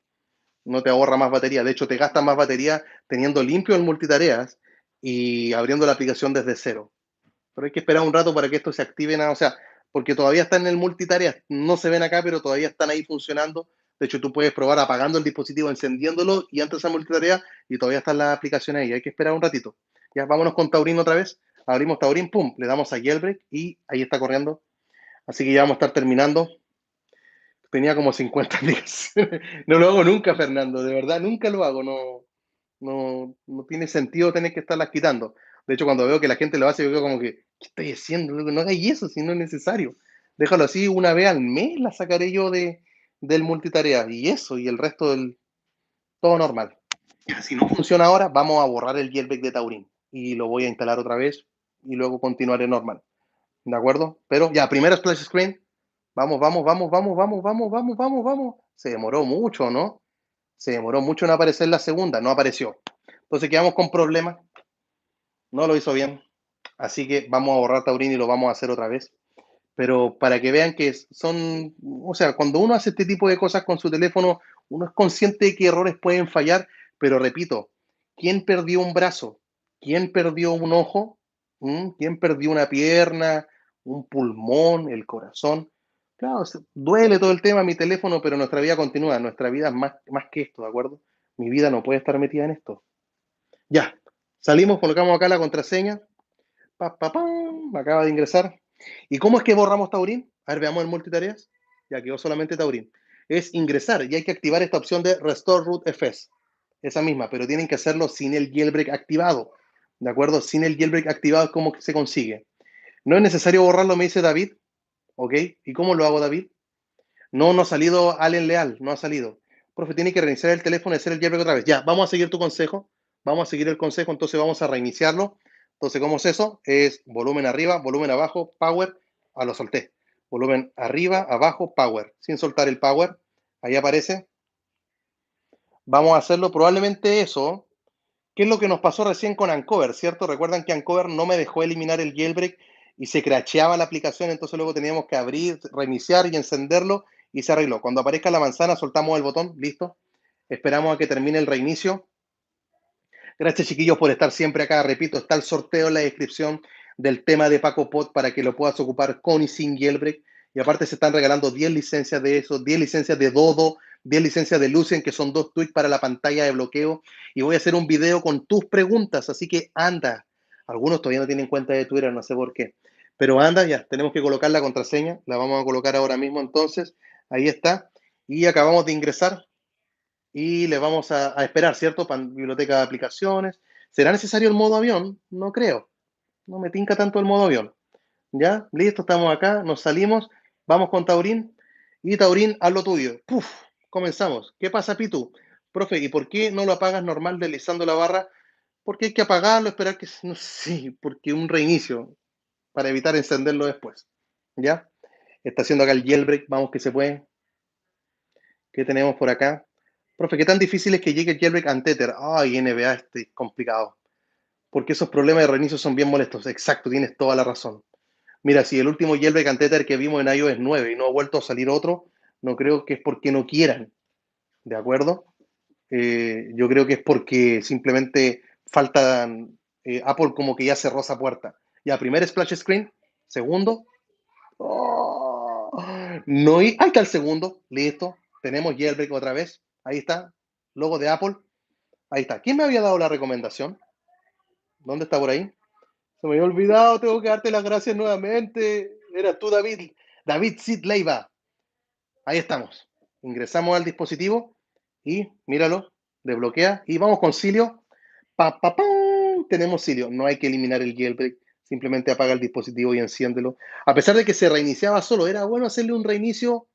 No te ahorra más batería, de hecho te gastas más batería teniendo limpio el multitareas y abriendo la aplicación desde cero. Pero hay que esperar un rato para que esto se active, o sea, porque todavía están en el multitarea, no se ven acá, pero todavía están ahí funcionando. De hecho, tú puedes probar apagando el dispositivo, encendiéndolo y antes a multitarea y todavía están las aplicaciones ahí. Hay que esperar un ratito. Ya, vámonos con Taurin otra vez. Abrimos Taurin, pum, le damos a jailbreak y ahí está corriendo. Así que ya vamos a estar terminando. Tenía como 50 aplicaciones. No lo hago nunca, Fernando, de verdad, nunca lo hago. No tiene sentido tener que estarlas quitando. De hecho, cuando veo que la gente lo hace, yo veo como que, ¿qué estoy haciendo? No hagáis eso si no es necesario. Déjalo así, una vez al mes la sacaré yo del multitarea. Y eso, y el resto del todo normal. Ya, si no funciona ahora, vamos a borrar el jailbreak de Taurin. Y lo voy a instalar otra vez y luego continuaré normal. ¿De acuerdo? Pero ya, primero splash screen. Vamos, vamos, vamos, vamos, vamos, vamos, vamos, vamos, vamos. Se demoró mucho, ¿no? Se demoró mucho en aparecer la segunda, no apareció. Entonces quedamos con problemas, no lo hizo bien. Así que vamos a borrar Taurin y lo vamos a hacer otra vez. Pero para que vean que son, o sea, cuando uno hace este tipo de cosas con su teléfono, uno es consciente de que errores pueden fallar, pero repito, ¿quién perdió un brazo? ¿Quién perdió un ojo? ¿Quién perdió una pierna, un pulmón, el corazón? Claro, duele todo el tema, mi teléfono, pero nuestra vida continúa. Nuestra vida es más que esto, ¿de acuerdo? Mi vida no puede estar metida en esto. Ya, salimos, colocamos acá la contraseña. Pa, pa, pam, acaba de ingresar. ¿Y cómo es que borramos Taurín? A ver, veamos en multitareas. Ya quedó solamente Taurín. Es ingresar y hay que activar esta opción de Restore Root FS. Esa misma, pero tienen que hacerlo sin el jailbreak activado. ¿De acuerdo? Sin el jailbreak activado, ¿cómo que se consigue? No es necesario borrarlo, me dice David. ¿Ok? ¿Y cómo lo hago, David? No, no ha salido Allen Leal, no ha salido. Profe, tiene que reiniciar el teléfono y hacer el jailbreak otra vez. Ya, vamos a seguir tu consejo. Vamos a seguir el consejo, entonces vamos a reiniciarlo. Entonces, ¿cómo es eso? Es volumen arriba, volumen abajo, power. Lo solté. Volumen arriba, abajo, power. Sin soltar el power. Ahí aparece. Vamos a hacerlo probablemente eso. ¿Qué es lo que nos pasó recién con Uncover, cierto? Recuerdan que Uncover no me dejó eliminar el jailbreak y se crasheaba la aplicación, entonces luego teníamos que abrir, reiniciar y encenderlo y se arregló. Cuando aparezca la manzana, soltamos el botón, listo. Esperamos a que termine el reinicio. Gracias, chiquillos, por estar siempre acá. Repito, está el sorteo en la descripción del tema de Paco Pot para que lo puedas ocupar con y sin jailbreak. Y aparte se están regalando 10 licencias de eso, 10 licencias de Dodo, 10 licencias de Lucien, que son 2 tweets para la pantalla de bloqueo. Y voy a hacer un video con tus preguntas, así que anda. Algunos todavía no tienen cuenta de Twitter, no sé por qué. Pero anda, ya, tenemos que colocar la contraseña. La vamos a colocar ahora mismo entonces. Ahí está. Y acabamos de ingresar y le vamos a esperar, ¿cierto? Para biblioteca de aplicaciones. ¿Será necesario el modo avión? No creo. No me tinca tanto el modo avión. ¿Ya? Listo, estamos acá, nos salimos, vamos con Taurín. Y Taurín, haz lo tuyo. ¡Puf! Comenzamos. ¿Qué pasa, Pitu? Profe, ¿y por qué no lo apagas normal deslizando la barra? Porque hay que apagarlo, esperar que... No sé, porque un reinicio para evitar encenderlo después. ¿Ya? Está haciendo acá el jailbreak, vamos que se puede. ¿Qué tenemos por acá? Profe, ¿qué tan difícil es que llegue el jailbreak an Tether? Ay, NBA, este es complicado. Porque esos problemas de reinicio son bien molestos. Exacto, tienes toda la razón. Mira, si el último jailbreak an Tether que vimos en iOS 9 y no ha vuelto a salir otro, no creo que es porque no quieran, ¿de acuerdo? Yo creo que es porque simplemente falta, Apple como que ya cerró esa puerta. Ya, primer splash screen, segundo, oh, no, ahí está el segundo, listo, tenemos jailbreak otra vez, ahí está, logo de Apple, ahí está. ¿Quién me había dado la recomendación? ¿Dónde está por ahí? Se me había olvidado, tengo que darte las gracias nuevamente. Eras tú, David. David Sid Leiva. Ahí estamos. Ingresamos al dispositivo y míralo, desbloquea y vamos con Cilio. Pa, pa, pa, tenemos Cilio. No hay que eliminar el jailbreak, simplemente apaga el dispositivo y enciéndelo. A pesar de que se reiniciaba solo, era bueno hacerle un reinicio,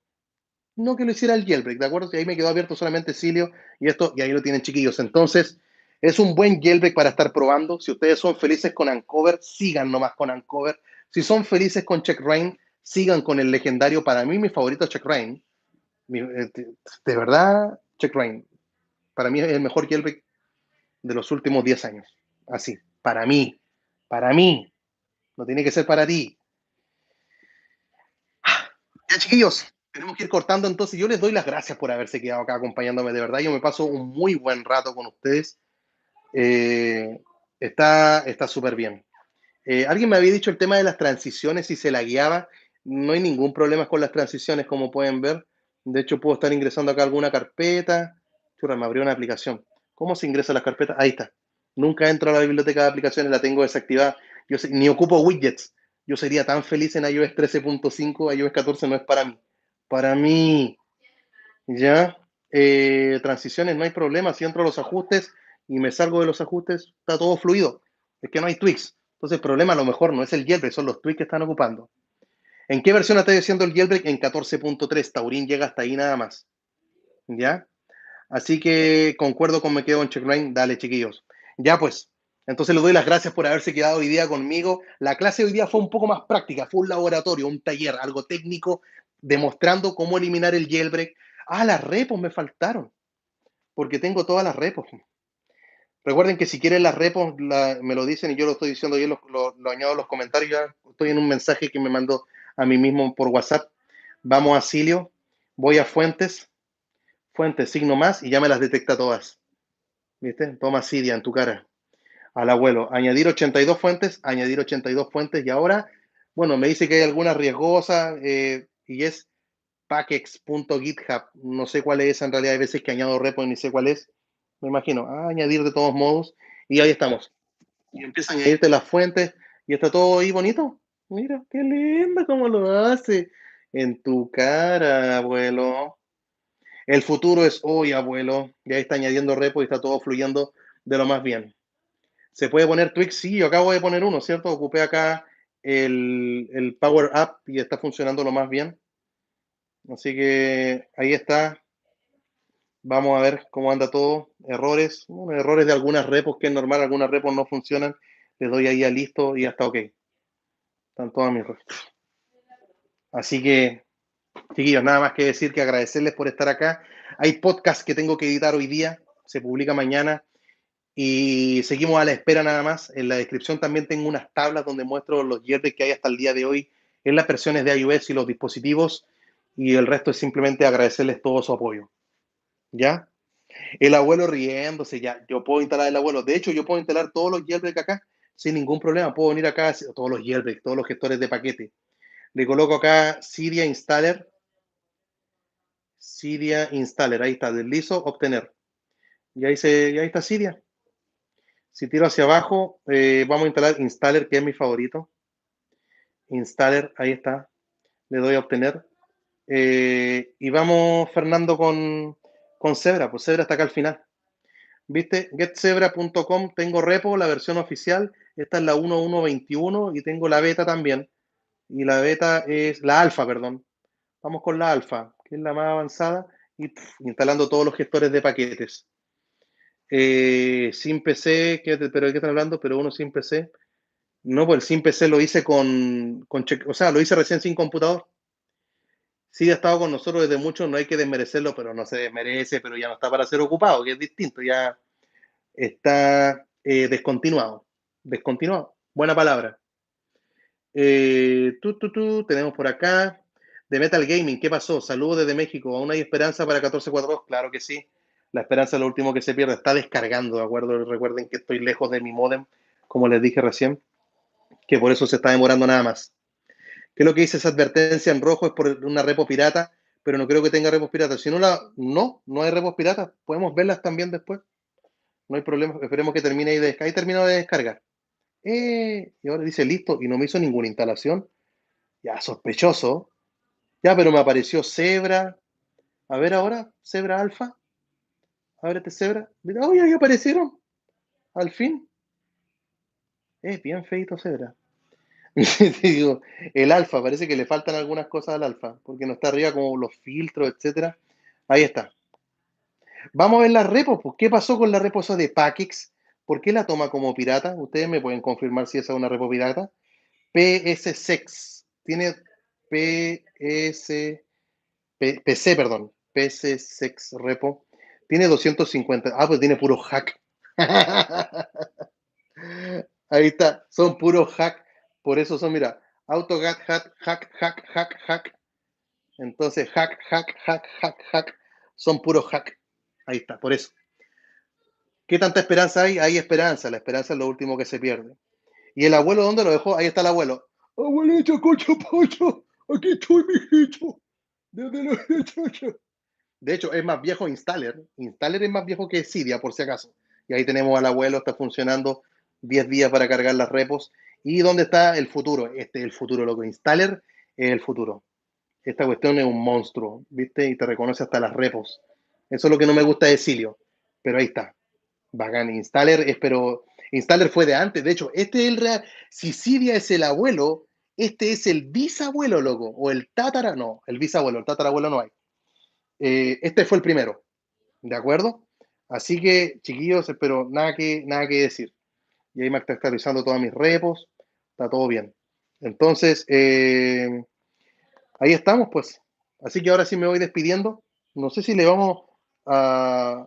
no que lo hiciera el jailbreak, ¿de acuerdo? Que ahí me quedó abierto solamente Cilio y esto, y ahí lo tienen, chiquillos. Entonces, es un buen jailbreak para estar probando. Si ustedes son felices con Uncover, sigan nomás con Uncover. Si son felices con CheckRain, sigan con el legendario, para mí mi favorito CheckRain. De verdad, CheckRain. Para mí es el mejor jailbreak de los últimos 10 años. Así, para mí, no tiene que ser para ti. Ya, chiquillos, tenemos que ir cortando, entonces yo les doy las gracias por haberse quedado acá acompañándome, de verdad, yo me paso un muy buen rato con ustedes, eh, está súper bien. Alguien me había dicho el tema de las transiciones, si se la guiaba, no hay ningún problema con las transiciones, como pueden ver, de hecho puedo estar ingresando acá alguna carpeta, churra, me abrió una aplicación, ¿cómo se ingresa a las carpetas? Ahí está, nunca entro a la biblioteca de aplicaciones, la tengo desactivada, ni ocupo widgets, yo sería tan feliz en iOS 13.5, iOS 14 no es para mí, ya, transiciones no hay problema, si entro a los ajustes y me salgo de los ajustes, está todo fluido, es que no hay tweaks, entonces el problema a lo mejor no es el jailbreak, son los tweaks que están ocupando. ¿En qué versión está diciendo el jailbreak? En 14.3, Taurín llega hasta ahí nada más, ¿ya? Así que concuerdo con me quedo en checkline, dale chiquillos. Ya pues, entonces les doy las gracias por haberse quedado hoy día conmigo. La clase de hoy día fue un poco más práctica, fue un laboratorio, un taller, algo técnico, demostrando cómo eliminar el jailbreak. Ah, las repos me faltaron, porque tengo todas las repos. Recuerden que si quieren las repos, me lo dicen y yo lo estoy diciendo, yo lo añado en los comentarios, ya estoy en un mensaje que me mandó a mí mismo por WhatsApp. Vamos a Cilio, voy a Fuentes, Fuentes, signo más, y ya me las detecta todas. ¿Viste? Toma Cydia en tu cara. al abuelo. Añadir 82 fuentes, añadir 82 fuentes. Y ahora, bueno, me dice que hay alguna riesgosa y es packx.github. No sé cuál es, en realidad hay veces que añado repo y ni sé cuál es. Me imagino, añadir de todos modos. Y ahí estamos. Y empieza a añadirte las fuentes y está todo ahí bonito. Mira, qué lindo cómo lo hace. En tu cara, abuelo. El futuro es hoy, abuelo. Y ahí está añadiendo repo y está todo fluyendo de lo más bien. ¿Se puede poner tweaks? Sí, yo acabo de poner uno, ¿cierto? Ocupé acá el Power Up y está funcionando lo más bien. Así que ahí está. Vamos a ver cómo anda todo. Errores, bueno, errores de algunas repos, que es normal, algunas repos no funcionan. Le doy ahí a listo y ya está ok. Están todas mis repos. Así que, chiquillos, nada más que decir que agradecerles por estar acá. Hay podcast que tengo que editar hoy día, se publica mañana. Y seguimos a la espera nada más. En la descripción también tengo unas tablas donde muestro los jailbreaks que hay hasta el día de hoy en las versiones de iOS y los dispositivos. Y el resto es simplemente agradecerles todo su apoyo. ¿Ya? El abuelo riéndose, ya. Yo puedo instalar el abuelo. De hecho, yo puedo instalar todos los jailbreaks acá sin ningún problema. Puedo venir acá, todos los jailbreaks, todos los gestores de paquete. Le coloco acá Cydia Installer. Cydia Installer. Ahí está. Deslizo, obtener. Y ahí está Cydia. Si tiro hacia abajo, vamos a instalar Installer, que es mi favorito. Installer, ahí está. Le doy a obtener. Y vamos, Fernando, con Zebra. Pues Zebra está acá al final. ¿Viste? GetZebra.com, tengo repo, la versión oficial. Esta es la 1.1.21 y tengo la beta también. Y la beta es la alfa, perdón. Vamos con la alfa, que es la más avanzada. Y instalando todos los gestores de paquetes. Sin PC, ¿pero de qué están hablando? Pero uno sin PC. No, pues el Sim PC lo hice o sea, lo hice recién sin computador. Sí, ha estado con nosotros desde mucho, no hay que desmerecerlo, pero no se desmerece, pero ya no está para ser ocupado, que es distinto, ya está descontinuado. Descontinuado, buena palabra. Tenemos por acá, de Metal Gaming, ¿qué pasó? Saludos desde México, ¿aún hay esperanza para 1442? Claro que sí, la esperanza es lo último que se pierde, está descargando, ¿de acuerdo? Recuerden que estoy lejos de mi modem, como les dije recién, que por eso se está demorando nada más. ¿Qué es lo que dice esa advertencia en rojo? Es por una repo pirata, pero no creo que tenga repos piratas. Si no no hay repos piratas. Podemos verlas también después. No hay problema. Esperemos que termine ahí de descargar. Ahí terminó de descargar. Y ahora dice listo y no me hizo ninguna instalación. Ya, sospechoso. Ya, pero me apareció Zebra. A ver ahora, Zebra Alpha. A ver este Zebra. Mira, oh, ya aparecieron. Al fin. Bien feito Zebra. Digo, el alfa, parece que le faltan algunas cosas al alfa, porque no está arriba como los filtros, etcétera. Ahí está. Vamos a ver las repos, pues. ¿Qué pasó con la repo esa de Packix? ¿Por qué la toma como pirata? Ustedes me pueden confirmar si esa es una repo pirata. PS6. Tiene PS, PC, perdón. PC6 repo. Tiene 250. Ah, pues tiene puro hack. Ahí está. Son puros hack. Por eso son, mira, AutoGAT, hack. Entonces, hack. Son puros hack. Ahí está, por eso. ¿Qué tanta esperanza hay? Hay esperanza. La esperanza es lo último que se pierde. ¿Y el abuelo dónde lo dejó? Ahí está el abuelo. Abuelito, cocho, pocho. Aquí estoy, mijito. Desde los muchachos. De hecho, es más viejo Installer. Installer es más viejo que Cydia, por si acaso. Y ahí tenemos al abuelo, está funcionando 10 días para cargar las repos. ¿Y dónde está el futuro? Este es el futuro, loco. Installer es el futuro. Esta cuestión es un monstruo, ¿viste? Y te reconoce hasta las repos. Eso es lo que no me gusta de Cilio. Pero ahí está. Bacán. Pero Installer fue de antes. De hecho, este es el real. Si Cydia es el abuelo, este es el bisabuelo, loco. O el tatara, no, el bisabuelo, el tatarabuelo no hay. Este fue el primero, ¿de acuerdo? Así que, chiquillos, espero nada que decir. Y ahí me está actualizando todas mis repos, está todo bien. Entonces, ahí estamos, pues. Así que ahora sí me voy despidiendo. No sé si le vamos a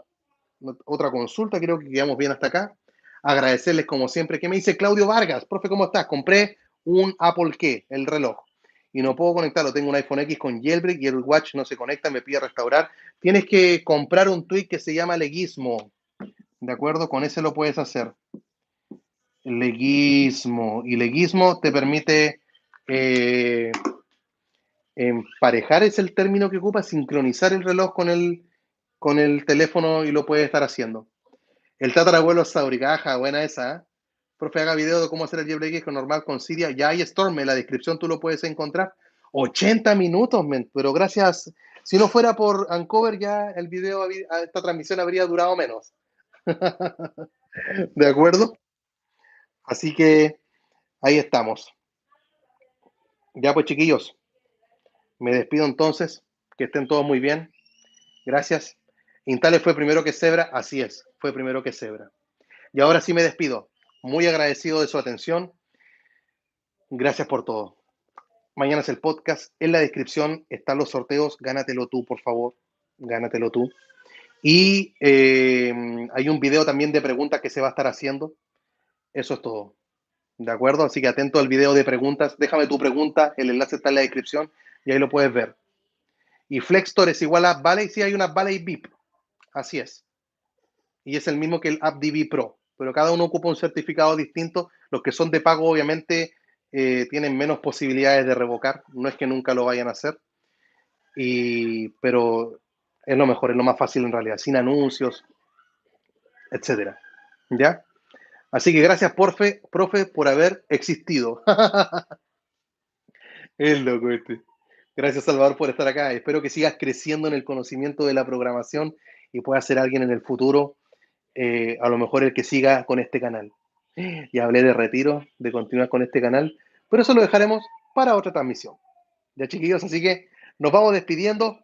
otra consulta, creo que quedamos bien hasta acá. Agradecerles como siempre. ¿Qué me dice Claudio Vargas? Profe, ¿cómo estás? Compré un Apple ¿qué? El reloj. Y no puedo conectarlo. Tengo un iPhone X con jailbreak y el watch no se conecta, me pide restaurar. Tienes que comprar un tweak que se llama Leguismo. ¿De acuerdo? Con ese lo puedes hacer. Leguismo. Y leguismo te permite eh, emparejar, es el término que ocupa, sincronizar el reloj con el teléfono y lo puedes estar haciendo. El tatarabuelo Sauricaja, buena esa. ¿Eh? Profe, haga video de cómo hacer el jailbreak con normal con Cydia. Ya hay Storm, en la descripción tú lo puedes encontrar. 80 minutos, men, pero gracias. Si no fuera por Uncover, ya el video, esta transmisión habría durado menos. ¿De acuerdo? Así que ahí estamos. Ya pues, chiquillos, me despido entonces. Que estén todos muy bien. Gracias. Intale fue primero que Zebra. Así es, fue primero que Zebra. Y ahora sí me despido. Muy agradecido de su atención. Gracias por todo. Mañana es el podcast. En la descripción están los sorteos. Gánatelo tú, por favor. Gánatelo tú. Y hay un video también de preguntas que se va a estar haciendo. Eso es todo. ¿De acuerdo? Así que atento al video de preguntas. Déjame tu pregunta. El enlace está en la descripción y ahí lo puedes ver. Y Flextor es igual a Valley. Sí, hay una Valley VIP. Así es. Y es el mismo que el AppDB Pro. Pero cada uno ocupa un certificado distinto. Los que son de pago, obviamente, tienen menos posibilidades de revocar. No es que nunca lo vayan a hacer. Pero es lo mejor, es lo más fácil en realidad, sin anuncios, etcétera. ¿Ya? Así que gracias, profe, por haber existido. Es loco este. Gracias, Salvador, por estar acá. Espero que sigas creciendo en el conocimiento de la programación y puedas ser alguien en el futuro, a lo mejor el que siga con este canal. Ya hablé de retiro, de continuar con este canal, pero eso lo dejaremos para otra transmisión. Ya, chiquillos, así que nos vamos despidiendo.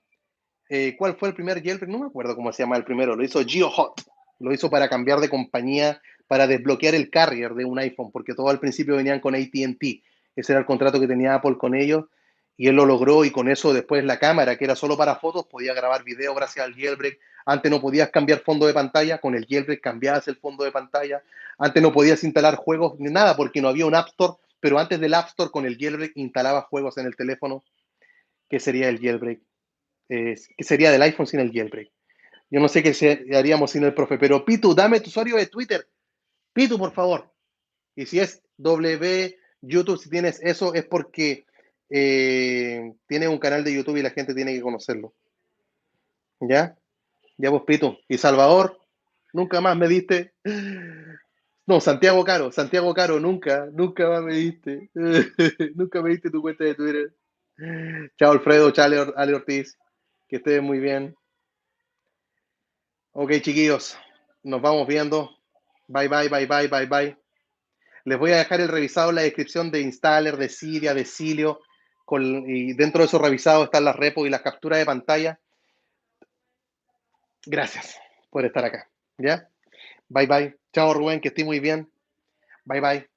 ¿Cuál fue el primer jailbreak? No me acuerdo cómo se llama el primero. Lo hizo GeoHot. Lo hizo para cambiar de compañía, para desbloquear el carrier de un iPhone, porque todo al principio venían con AT&T. Ese era el contrato que tenía Apple con ellos. Y él lo logró y con eso después la cámara, que era solo para fotos, podía grabar video gracias al jailbreak. Antes no podías cambiar fondo de pantalla, con el jailbreak cambiabas el fondo de pantalla. Antes no podías instalar juegos ni nada porque no había un App Store, pero antes del App Store con el jailbreak instalabas juegos en el teléfono, que sería el jailbreak, que sería del iPhone sin el jailbreak. Yo no sé qué haríamos sin el profe, pero Pitu, dame tu usuario de Twitter. Pitu, por favor. Y si es W YouTube, si tienes eso, es porque tienes un canal de YouTube y la gente tiene que conocerlo. ¿Ya? Ya vos, Pitu. Y Salvador, nunca más me diste. No, Santiago Caro, nunca más me diste. Nunca me diste tu cuenta de Twitter. Chao, Alfredo, chao, Ale Ortiz. Que estés muy bien. Ok, chiquillos, nos vamos viendo. Bye, bye, bye, bye, bye, bye. Les voy a dejar el revisado en la descripción de Installer, de Cydia, de Cilio. Y dentro de esos revisados están las repos y las capturas de pantalla. Gracias por estar acá. ¿Ya? Bye, bye. Chao, Rubén, que esté muy bien. Bye, bye.